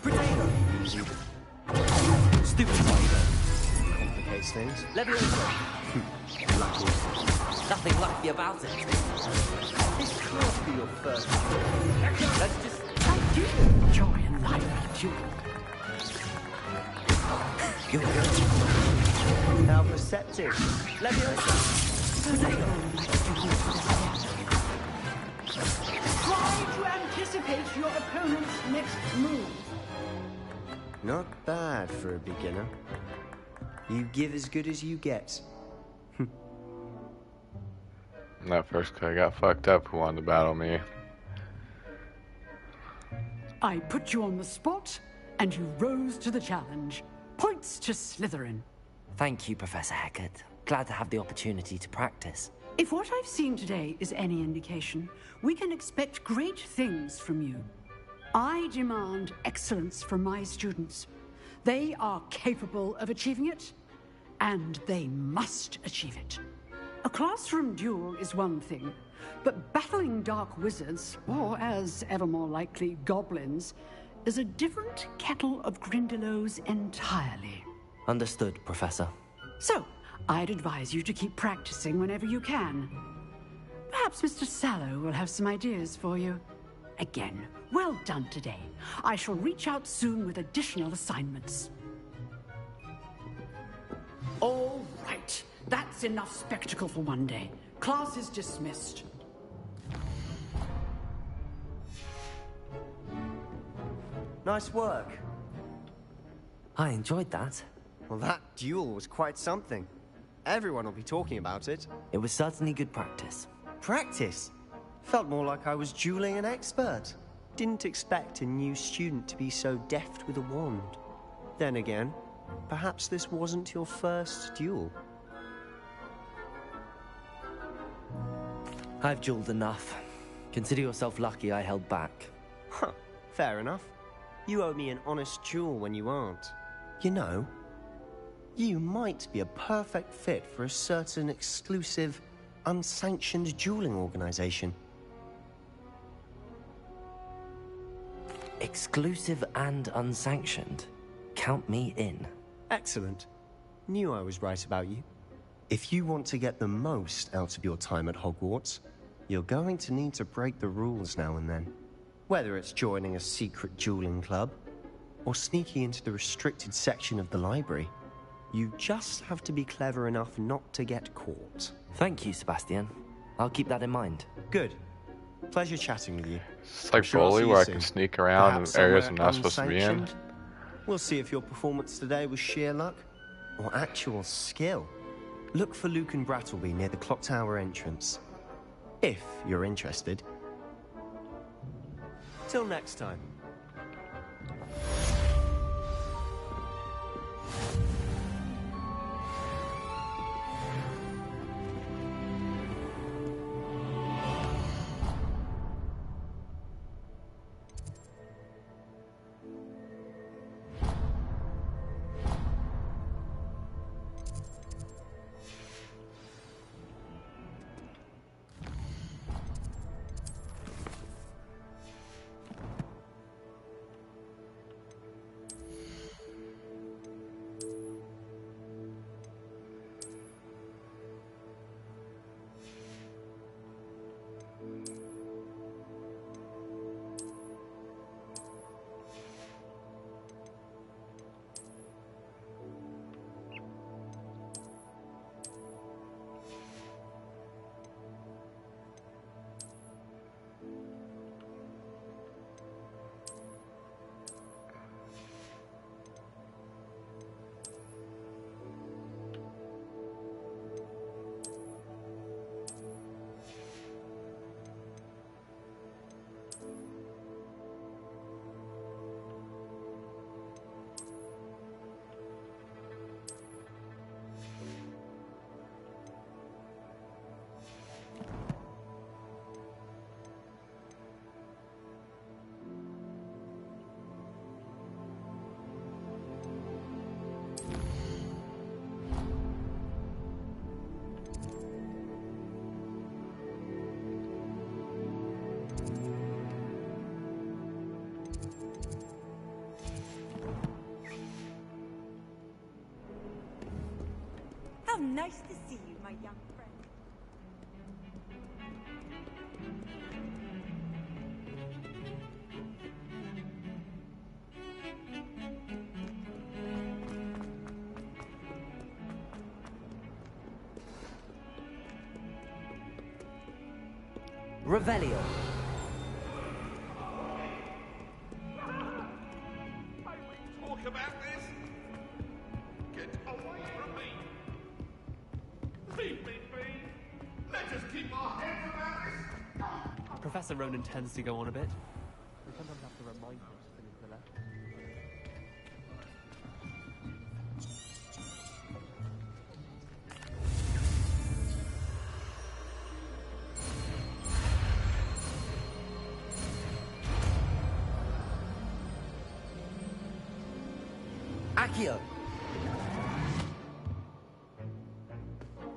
Protego! Easy. Stupid fighter. Complicates things. Levioso. Lucky. Nothing lucky about it. This can't be your first. Let's just... I do enjoy a lively duel. You're good. How perceptive. Levioso. Try to anticipate your opponent's next move. Not bad for a beginner. You give as good as you get. That first guy got fucked up who wanted to battle me. I put you on the spot, and you rose to the challenge. Points to Slytherin. Thank you, Professor Hecat. Glad to have the opportunity to practice. If what I've seen today is any indication, we can expect great things from you. I demand excellence from my students. They are capable of achieving it, and they must achieve it. A classroom duel is one thing, but battling dark wizards, or as ever more likely, goblins, is a different kettle of Grindylows entirely. Understood, Professor. So, I'd advise you to keep practicing whenever you can. Perhaps Mr. Sallow will have some ideas for you. Again, well done today. I shall reach out soon with additional assignments. All right. That's enough spectacle for one day. Class is dismissed. Nice work. I enjoyed that. Well, that duel was quite something. Everyone will be talking about it. It was certainly good practice. Practice? Felt more like I was dueling an expert. Didn't expect a new student to be so deft with a wand. Then again, perhaps this wasn't your first duel. I've dueled enough. Consider yourself lucky I held back. Huh, fair enough. You owe me an honest duel when you aren't. You know, you might be a perfect fit for a certain exclusive, unsanctioned dueling organization. Exclusive and unsanctioned. Count me in. Excellent. Knew I was right about you. If you want to get the most out of your time at Hogwarts, you're going to need to break the rules now and then. Whether it's joining a secret dueling club, or sneaking into the restricted section of the library, you just have to be clever enough not to get caught. Thank you, Sebastian. I'll keep that in mind. Good. Pleasure chatting with you. It's like Bully, where I can sneak around in areas I'm not supposed to be in. We'll see if your performance today was sheer luck or actual skill. Look for Luke and Brattleby near the clock tower entrance. If you're interested. Till next time. How nice to see you, my young friend. Revelio. Talk about this? Get away from me! Leave me be! Let us keep our heads about this! Professor Ronan tends to go on a bit. We sometimes have to remind him to finish the lesson. Accio!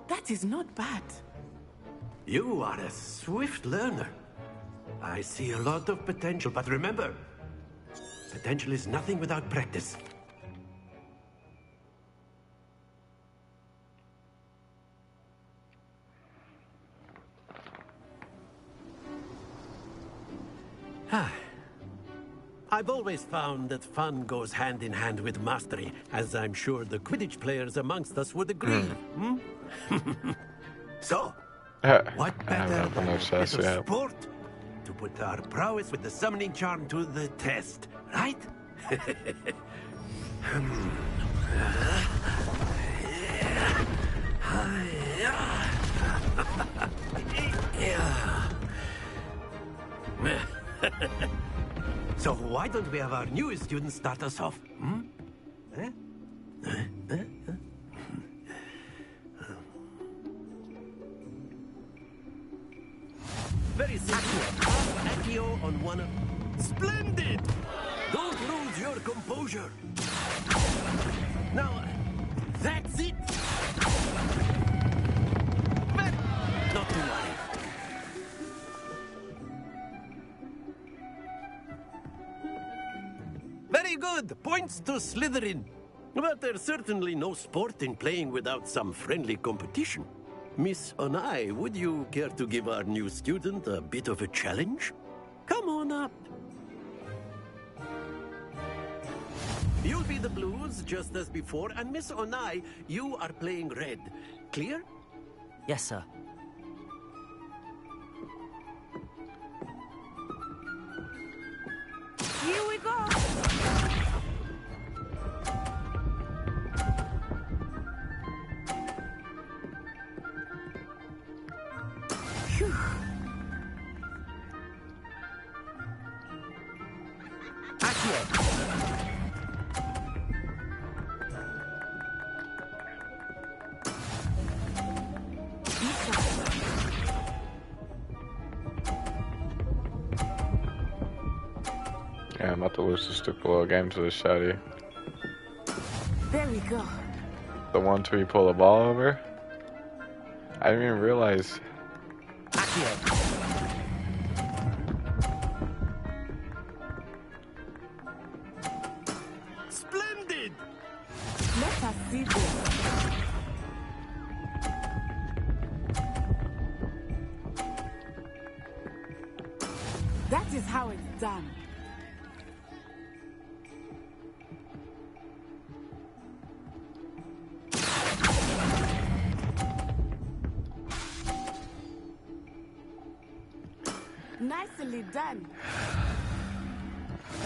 That is not bad. You are a swift learner. I see a lot of potential, but remember, potential is nothing without practice. I've always found that fun goes hand in hand with mastery, as I'm sure the Quidditch players amongst us would agree. So, what better than a bit of sport to put our prowess with the summoning charm to the test, right? So why don't we have our newest student start us off? Very simple. Accio on one of... Splendid! Don't lose your composure. Now, that's it. Not to worry. Very good. Points to Slytherin. But there's certainly no sport in playing without some friendly competition. Miss Onai, would you care to give our new student a bit of a challenge? Come on up. You'll be the blues, just as before, and Miss Onai, you are playing red. Clear? Yes, sir. Here we go. Phew. Yeah, I'm about to lose this stupid little game to the shotty. There we go. The one where you pull the ball over? I didn't even realize. Splendid! Let us see this. That is how it's done. Nicely done.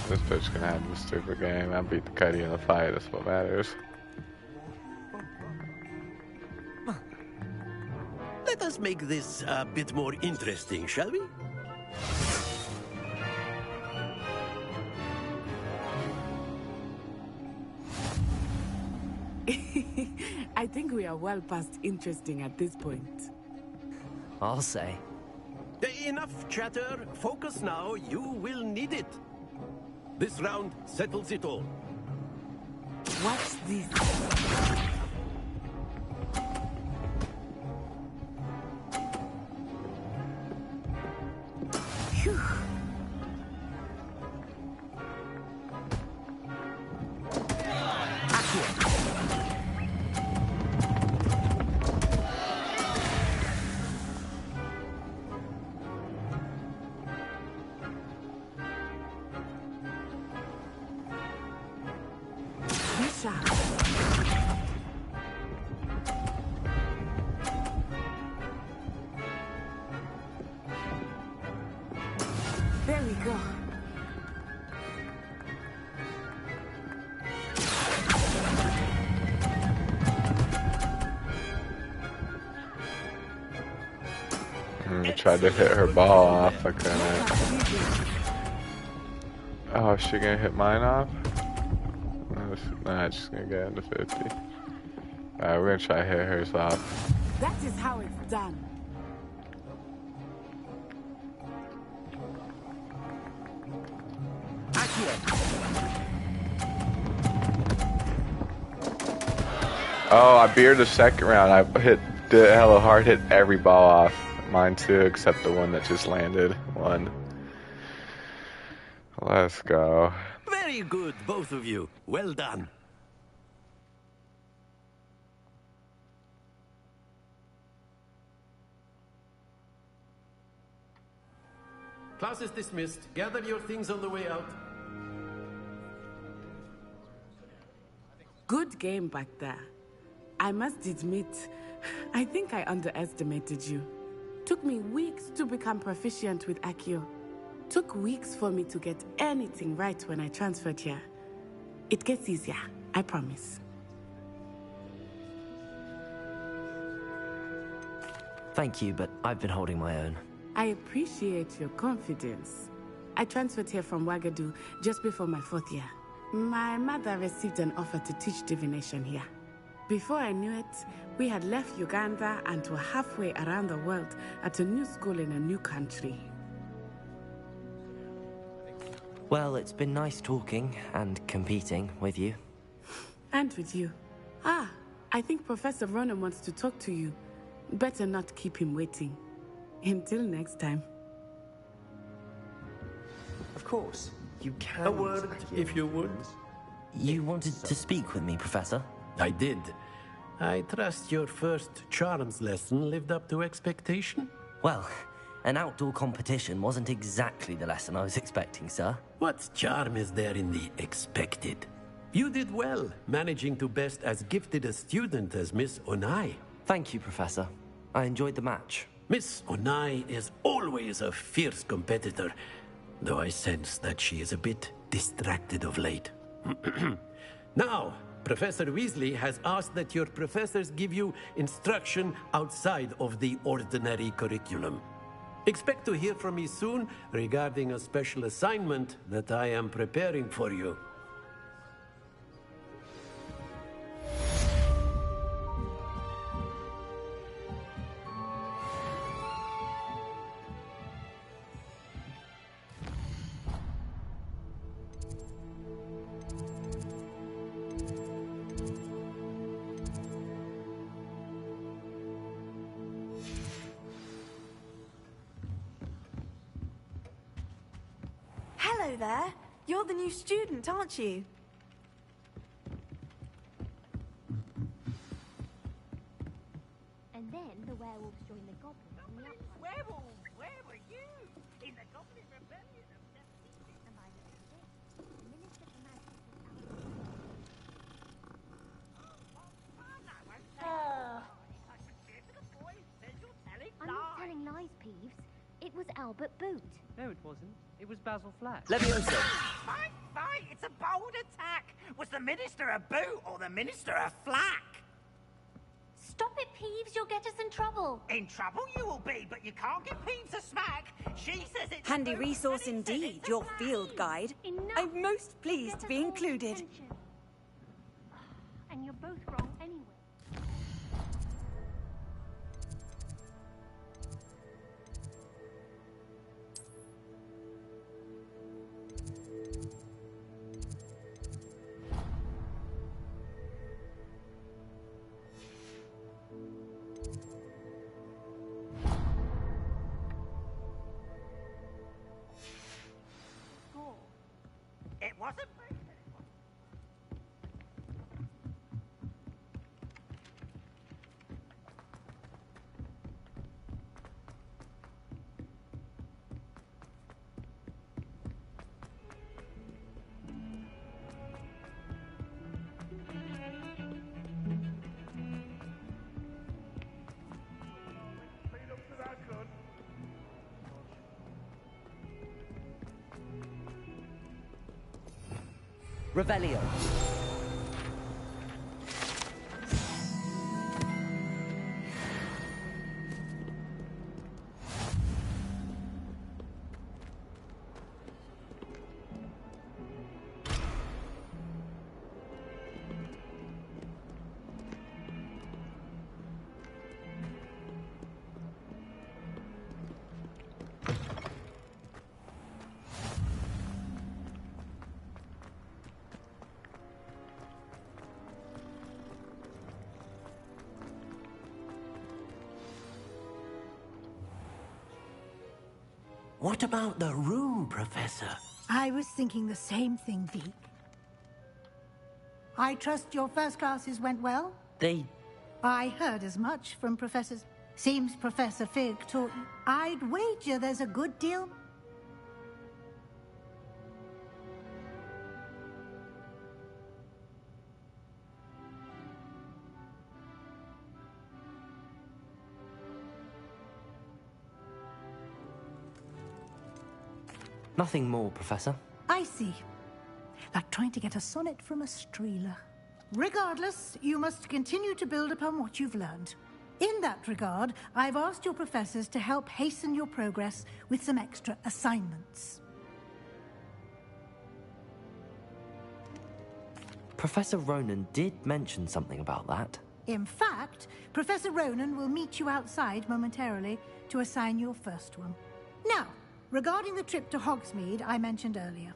This bitch can have this stupid game. I beat the Cuddy in the fight, that's what matters. Let us make this a bit more interesting, shall we? I think we are well past interesting at this point. I'll say. Enough chatter. Focus now. You will need it. This round settles it all. Watch this. Phew. There we go. I tried to hit her ball off, I couldn't. Oh, is she gonna hit mine off? Nah, she's gonna get into 50. Alright, we're gonna try to hit hers off. That is how it's done. Oh, I beat her the second round. I did hella hard, hit every ball off. Mine too, except the one that just landed. One. Let's go. Very good, both of you. Well done. Class is dismissed. Gather your things on the way out. Good game back there. I must admit, I think I underestimated you. Took me weeks to become proficient with Accio. Took weeks for me to get anything right when I transferred here. It gets easier, I promise. Thank you, but I've been holding my own. I appreciate your confidence. I transferred here from Wagadu just before my 4th year. My mother received an offer to teach divination here. Before I knew it, we had left Uganda and were halfway around the world at a new school in a new country. Well, it's been nice talking and competing with you. And with you. Ah, I think Professor Ronan wants to talk to you. Better not keep him waiting. Until next time. Of course, you can. A word, if you would. You wanted to speak with me, Professor? I did. I trust your first charms lesson lived up to expectation? Well, an outdoor competition wasn't exactly the lesson I was expecting, sir. What charm is there in the expected? You did well, managing to best as gifted a student as Miss Onai. Thank you, Professor. I enjoyed the match. Miss Onai is always a fierce competitor, though I sense that she is a bit distracted of late. Now, Professor Weasley has asked that your professors give you instruction outside of the ordinary curriculum. Expect to hear from me soon regarding a special assignment that I am preparing for you. Hello there. You're the new student, aren't you? And then the werewolves joined the goblins in the upland. Werewolves, where were you? In the Goblin Rebellion of And by the end of it, the Minister for Magic I'm not telling lies, Peeves. It was Albert Boot. No, it wasn't. It was Basil Flack. Leviosa! Fight! It's a bold attack! Was the Minister a boot or the Minister a flack? Stop it, Peeves. You'll get us in trouble. In trouble you will be, but you can't give Peeves a smack. She says it's Handy a boot, resource and he says indeed, it's a your flack. field guide. Enough. I'm most pleased to be included. And you're both wrong anyway. It wasn't me. Revelio. What about the room, Professor? I was thinking the same thing, Veek. I trust your first classes went well? I heard as much from Professors. Seems Professor Fig taught you. I'd wager there's a good deal. Nothing more, Professor. I see. Like trying to get a sonnet from a streeler. Regardless, you must continue to build upon what you've learned. In that regard, I've asked your professors to help hasten your progress with some extra assignments. Professor Ronan did mention something about that. In fact, Professor Ronan will meet you outside momentarily to assign your first one. Now, regarding the trip to Hogsmeade I mentioned earlier,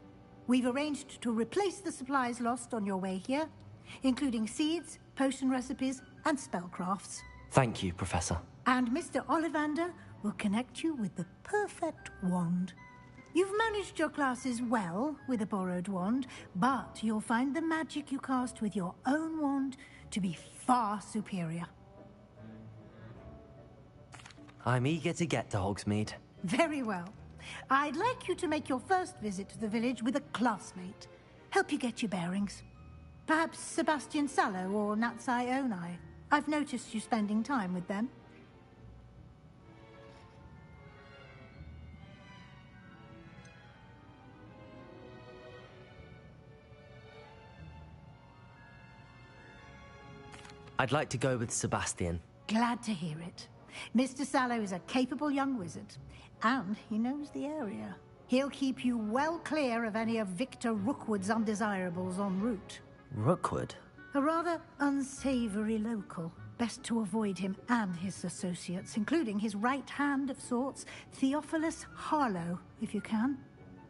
we've arranged to replace the supplies lost on your way here, including seeds, potion recipes, and spellcrafts. Thank you, Professor. And Mr. Ollivander will connect you with the perfect wand. You've managed your classes well with a borrowed wand, but you'll find the magic you cast with your own wand to be far superior. I'm eager to get to Hogsmeade. Very well. I'd like you to make your first visit to the village with a classmate. Help you get your bearings. Perhaps Sebastian Sallow or Natsai Onai. I've noticed you spending time with them. I'd like to go with Sebastian. Glad to hear it. Mr. Sallow is a capable young wizard, and he knows the area. He'll keep you well clear of any of Victor Rookwood's undesirables en route. Rookwood? A rather unsavory local. Best to avoid him and his associates, including his right hand of sorts, Theophilus Harlow, if you can.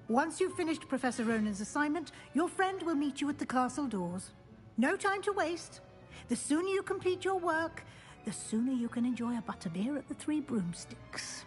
Once you've finished Professor Ronan's assignment, your friend will meet you at the castle doors. No time to waste. The sooner you complete your work, the sooner you can enjoy a butterbeer at the Three Broomsticks.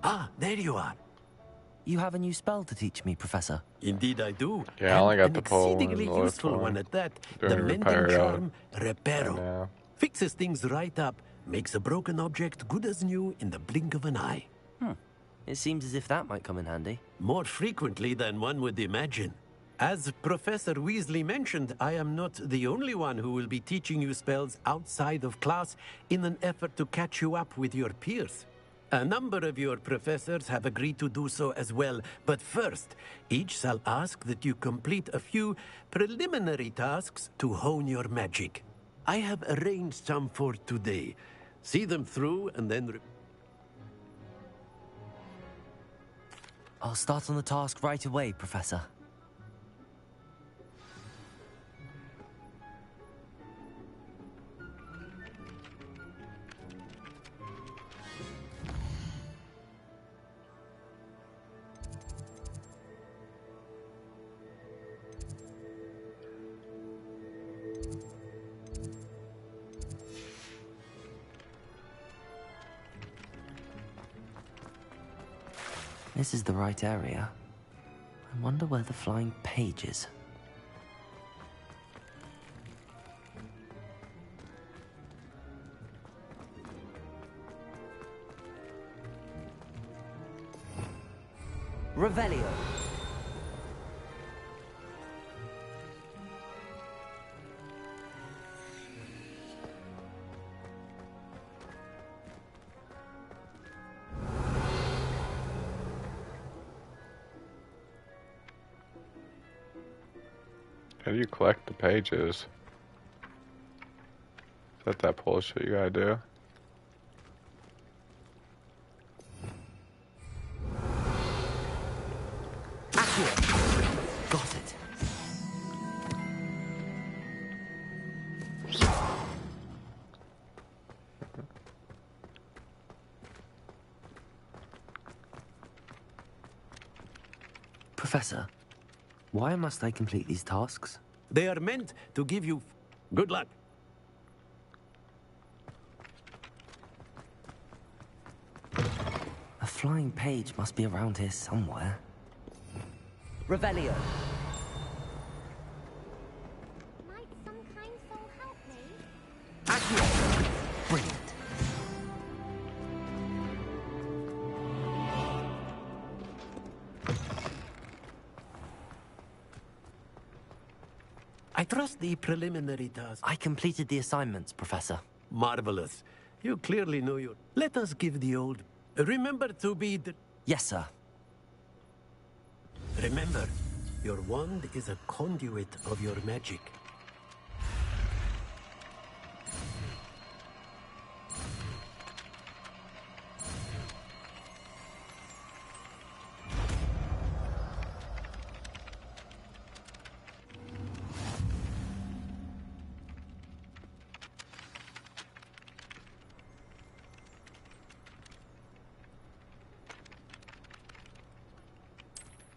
Ah, there you are. You have a new spell to teach me, Professor. Indeed I do. Yeah, I only got an the pole and exceedingly the left useful one. one at that. Doing The mending repair charm, right Reparo. now. Fixes things right up, makes a broken object good as new in the blink of an eye. It seems as if that might come in handy. More frequently than one would imagine. As Professor Weasley mentioned, I am not the only one who will be teaching you spells outside of class in an effort to catch you up with your peers. A number of your professors have agreed to do so as well, but first, each shall ask that you complete a few preliminary tasks to hone your magic. I have arranged some for today. See them through and then... I'll start on the task right away, Professor. This is the right area. I wonder where the flying page is. Revelio. How do you collect the pages? Is that bullshit you gotta do? Got it. Professor, why must I complete these tasks? They are meant to give you good luck. A flying page must be around here somewhere. Revelio. Might some kind soul help me? Accio. Brilliant. I trust the preliminary task. I completed the assignments, Professor. Marvelous. You clearly know your... Let us give the old... Remember to be... Yes, sir. Remember, your wand is a conduit of your magic.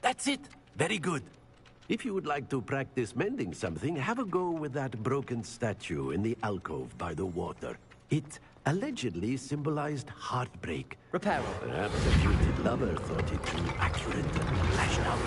That's it. Very good. If you would like to practice mending something, have a go with that broken statue in the alcove by the water. It allegedly symbolized heartbreak. Repair. Perhaps a jilted lover thought it too accurate and lashed out.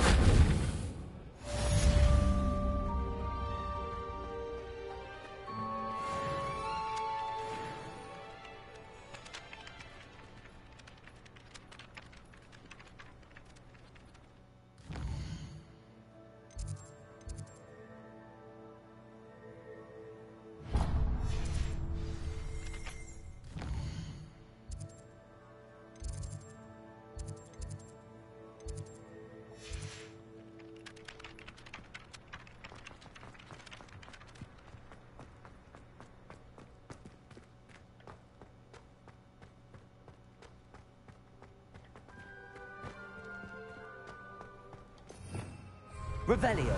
Revelio.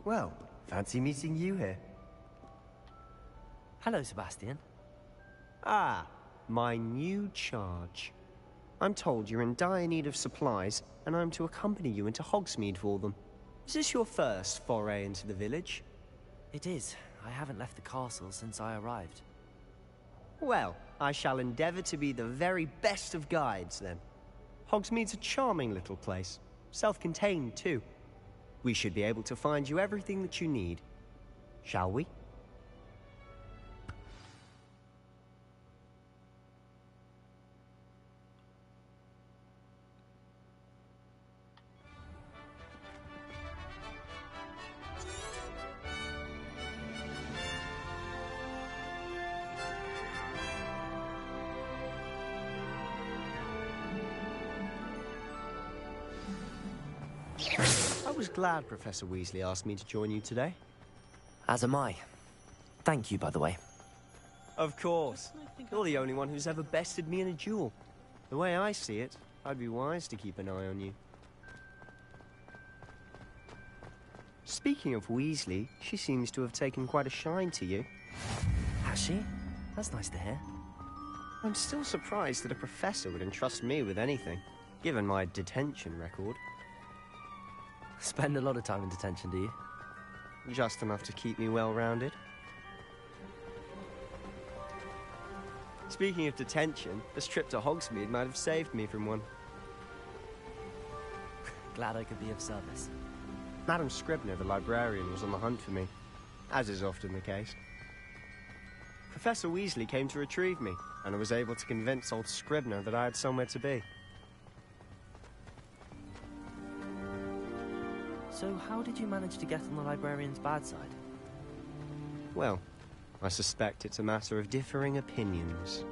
Well, fancy meeting you here. Hello, Sebastian. Ah, my new charge. I'm told you're in dire need of supplies, and I'm to accompany you into Hogsmeade for them. Is this your first foray into the village? It is. I haven't left the castle since I arrived. Well, I shall endeavor to be the very best of guides, then. Hogsmeade's a charming little place. Self-contained, too. We should be able to find you everything that you need. Shall we? I was glad Professor Weasley asked me to join you today. As am I. Thank you, by the way. Of course. You're the only one who's ever bested me in a duel. The way I see it, I'd be wise to keep an eye on you. Speaking of Weasley, she seems to have taken quite a shine to you. Has she? That's nice to hear. I'm still surprised that a professor would entrust me with anything, given my detention record. Spend a lot of time in detention, do you? Just enough to keep me well-rounded. Speaking of detention, this trip to Hogsmeade might have saved me from one. Glad I could be of service. Madam Scribner, the librarian, was on the hunt for me, as is often the case. Professor Weasley came to retrieve me, and I was able to convince old Scribner that I had somewhere to be. So how did you manage to get on the librarian's bad side? Well, I suspect it's a matter of differing opinions.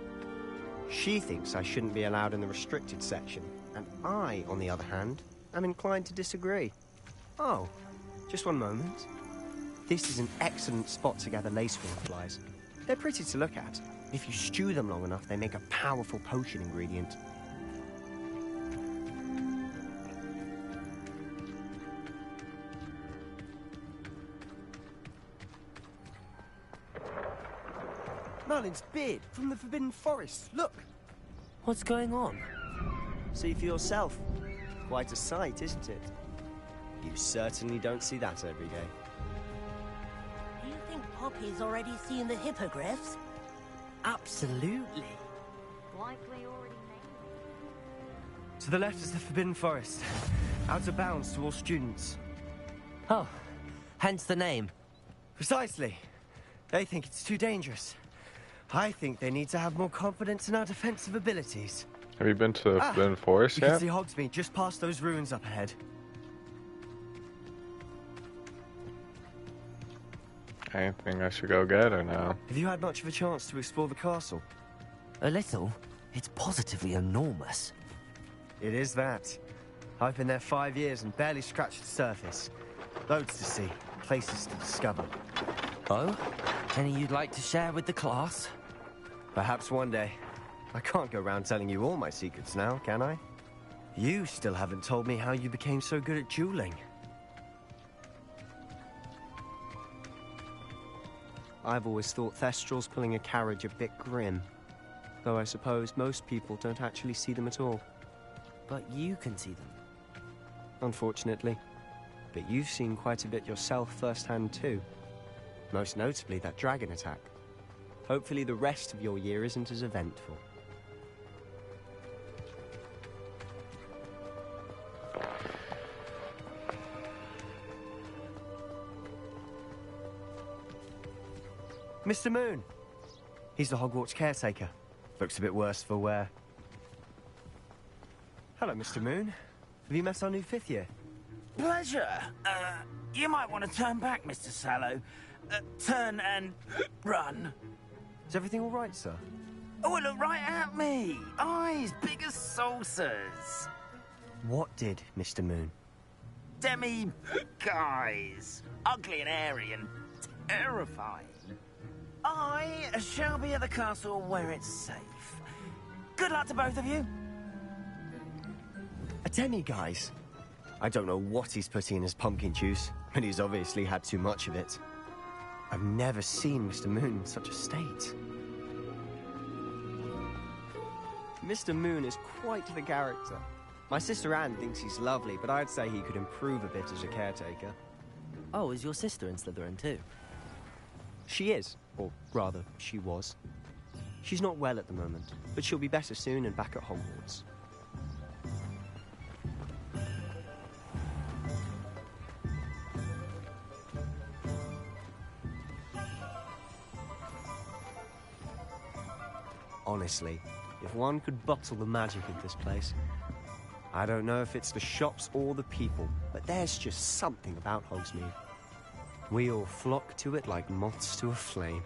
She thinks I shouldn't be allowed in the restricted section, and I, on the other hand, am inclined to disagree. Oh, just one moment. This is an excellent spot to gather lacewing flies. They're pretty to look at. If you stew them long enough, they make a powerful potion ingredient. Merlin's beard from the Forbidden Forest. Look! What's going on? See for yourself. Quite a sight, isn't it? You certainly don't see that every day. Do you think Poppy's already seen the hippogriffs? Absolutely. Likely already made. To the left is the Forbidden Forest. Out of bounds to all students. Oh, hence the name. Precisely. They think it's too dangerous. I think they need to have more confidence in our defensive abilities. Have you been to the Forbidden Forest You yet? can see Hogsmeade just past those ruins up ahead. Anything I should go get or no? Have you had much of a chance to explore the castle? A little. It's positively enormous. It is that. I've been there 5 years and barely scratched the surface. Loads to see, places to discover. Oh? Any you'd like to share with the class? Perhaps one day. I can't go around telling you all my secrets now, can I? You still haven't told me how you became so good at dueling. I've always thought Thestrals pulling a carriage a bit grim. Though I suppose most people don't actually see them at all. But you can see them. Unfortunately. But you've seen quite a bit yourself firsthand too. Most notably that dragon attack. Hopefully the rest of your year isn't as eventful. Mr. Moon. He's the Hogwarts caretaker. Looks a bit worse for wear. Hello, Mr. Moon. Have you met our new 5th year? Pleasure. You might want to turn back, Mr. Sallow. Turn and run. Is everything all right, sir? Oh, look right at me. Eyes big as saucers. What did, Mr. Moon? Guys. Ugly and hairy and terrifying. I shall be at the castle where it's safe. Good luck to both of you. A demi-guise? I don't know what he's putting in his pumpkin juice, but he's obviously had too much of it. I've never seen Mr. Moon in such a state. Mr. Moon is quite the character. My sister Anne thinks he's lovely, but I'd say he could improve a bit as a caretaker. Oh, is your sister in Slytherin too? She is, or rather, she was. She's not well at the moment, but she'll be better soon and back at Hogwarts. Honestly, if one could bottle the magic of this place. I don't know if it's the shops or the people, but there's just something about Hogsmeade. We all flock to it like moths to a flame.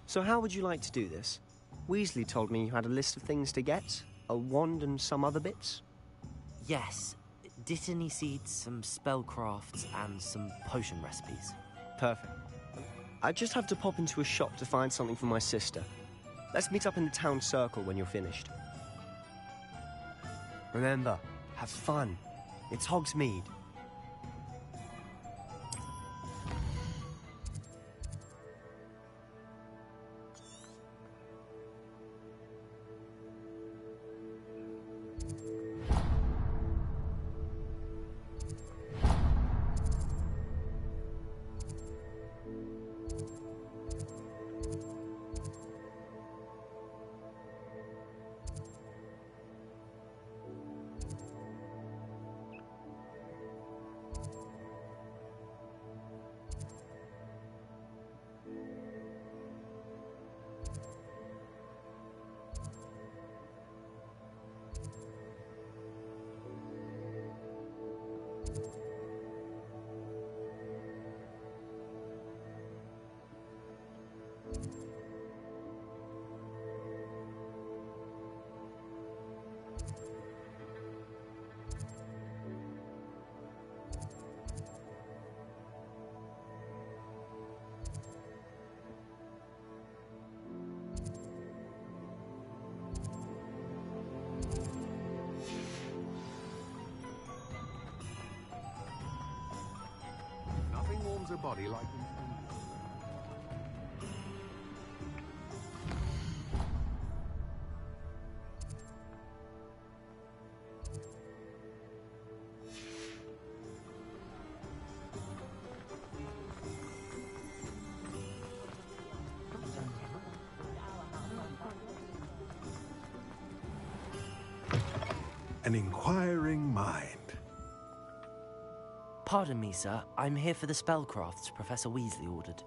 So how would you like to do this? Weasley told me you had a list of things to get, a wand and some other bits. Yes. Dittany seeds, some spellcrafts, and some potion recipes. Perfect. I just have to pop into a shop to find something for my sister. Let's meet up in the town circle when you're finished. Remember, have fun. It's Hogsmeade. Nothing warms a body like an inquiring mind. Pardon me, sir. I'm here for the spellcrafts Professor Weasley ordered.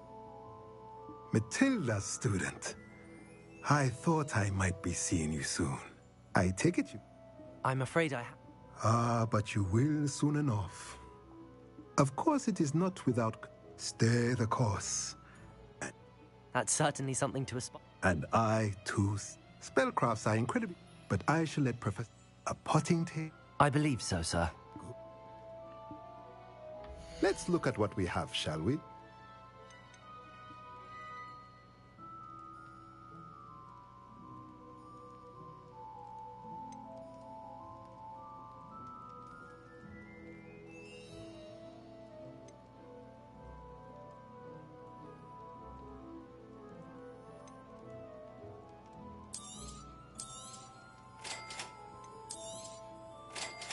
Matilda's student. I thought I might be seeing you soon. I take it you... I'm afraid I... but you will soon enough. Of course it is not without... Stay the course. That's certainly something to aspire... And I, too... Spellcrafts are incredible, but I shall let Professor... A potting table? I believe so, sir. Let's look at what we have, shall we?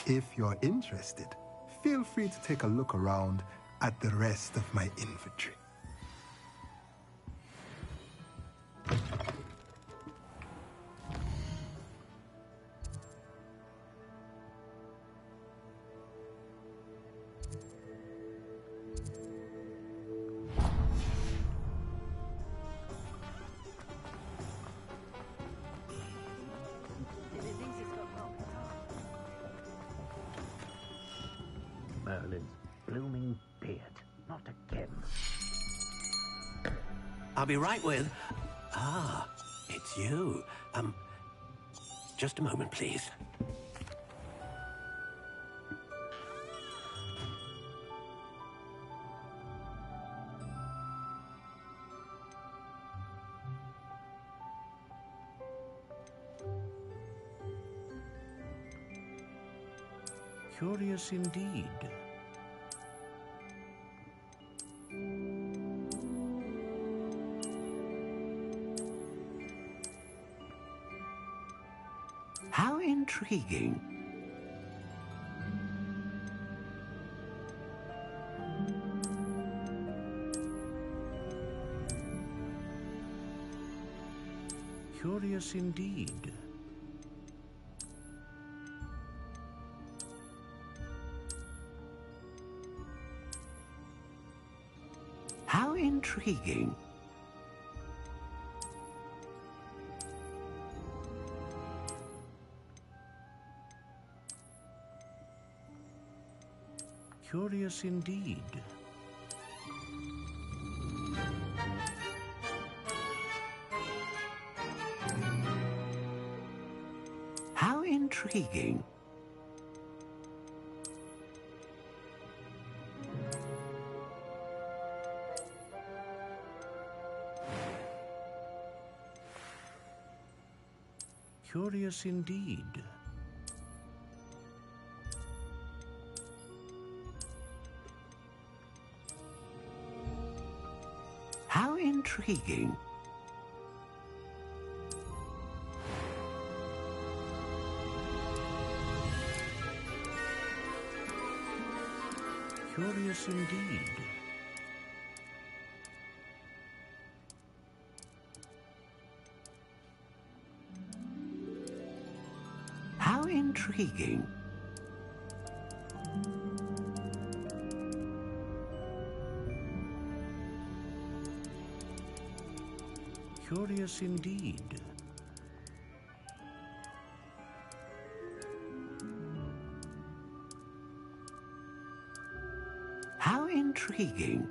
If you're interested, feel free to take a look around at the rest of my inventory. Merlin's blooming beard. Not again. I'll be right with... Ah, it's you. Just a moment, please. Curious indeed. How intriguing. Curious indeed. How intriguing. Curious indeed. How intriguing. Curious indeed. How intriguing. Curious indeed. How intriguing. Curious indeed. How intriguing.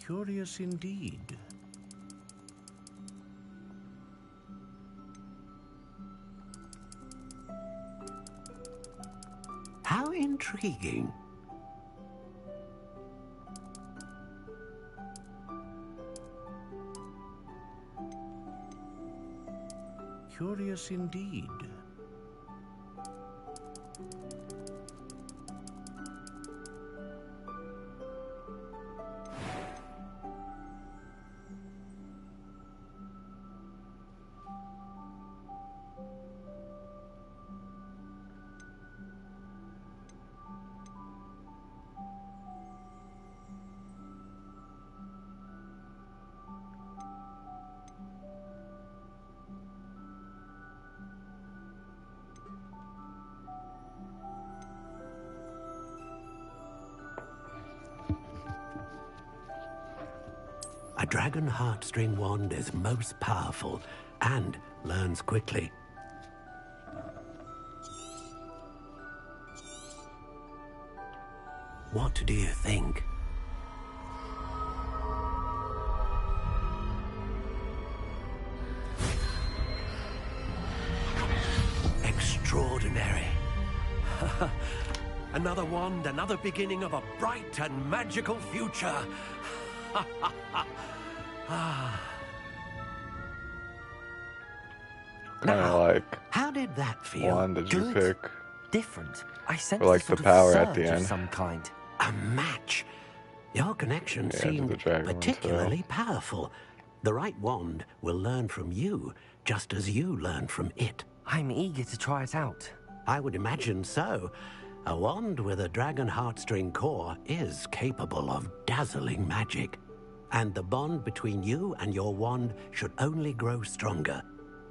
Curious indeed. How intriguing. Curious indeed. A dragon heartstring wand is most powerful and learns quickly. What do you think? Extraordinary. Another wand, another beginning of a bright and magical future. Kinda like, how did that feel? one did you pick? Different. I sensed Or like a sort the power of at surge the of end. some kind. A match. Your connection Yeah, to seemed the dragon one, particularly powerful. The right wand will learn from you, just as you learn from it. I'm eager to try it out. I would imagine so. A wand with a dragon heartstring core is capable of dazzling magic. And the bond between you and your wand should only grow stronger.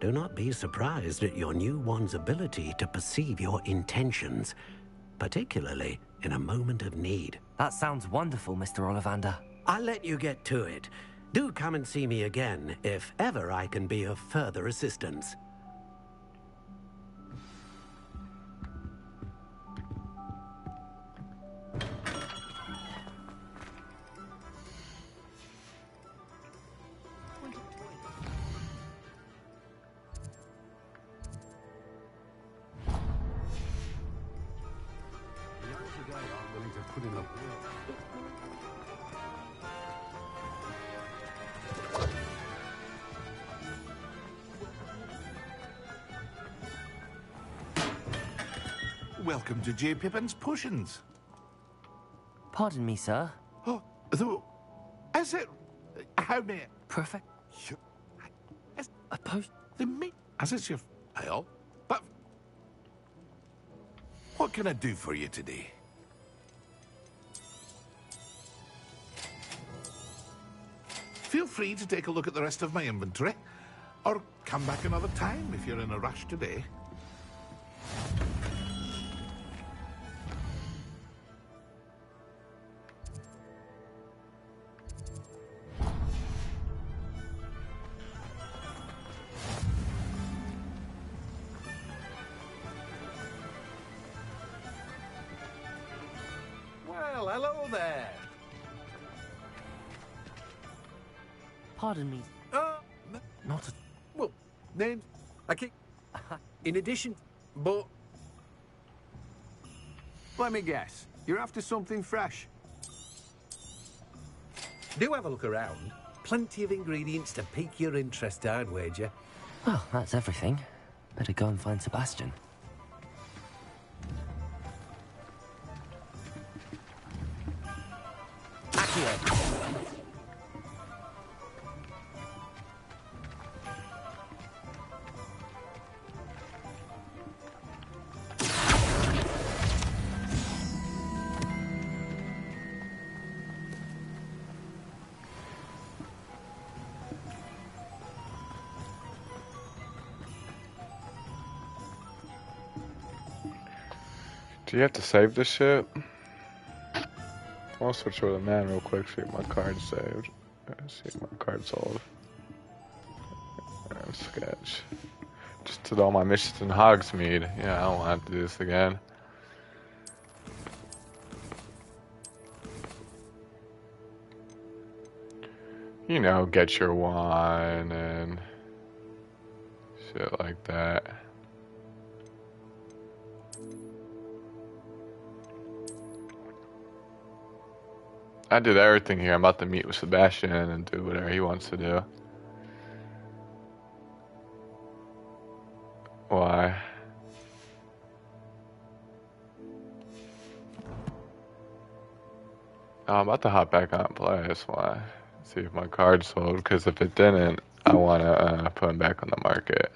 Do not be surprised at your new wand's ability to perceive your intentions, particularly in a moment of need. That sounds wonderful, Mr. Ollivander. I'll let you get to it. Do come and see me again if ever I can be of further assistance. welcome to J. Pippin's Potions. Pardon me, sir. Oh, though, is it... How may... Perfect. A post... The me... As it's your... Well, but... What can I do for you today? Feel free to take a look at the rest of my inventory, or come back another time if you're in a rush today. Well, hello there. Pardon me. Not a... Well, names. I keep... In addition, but... Let me guess. You're after something fresh. Do have a look around. Plenty of ingredients to pique your interest, I'd wager. Well, that's everything. Better go and find Sebastian. Accio. Do you have to save this shit? I'll switch over to man real quick, see if my card's saved. See if my card's sold. And sketch. Just did all my missions in Hogsmeade. Yeah, I don't want to do this again. You know, get your wine and shit like that. I did everything here. I'm about to meet with Sebastian and do whatever he wants to do. Why? Oh, I'm about to hop back on and play. That's why. See if my card's sold. Because if it didn't, I want to put him back on the market.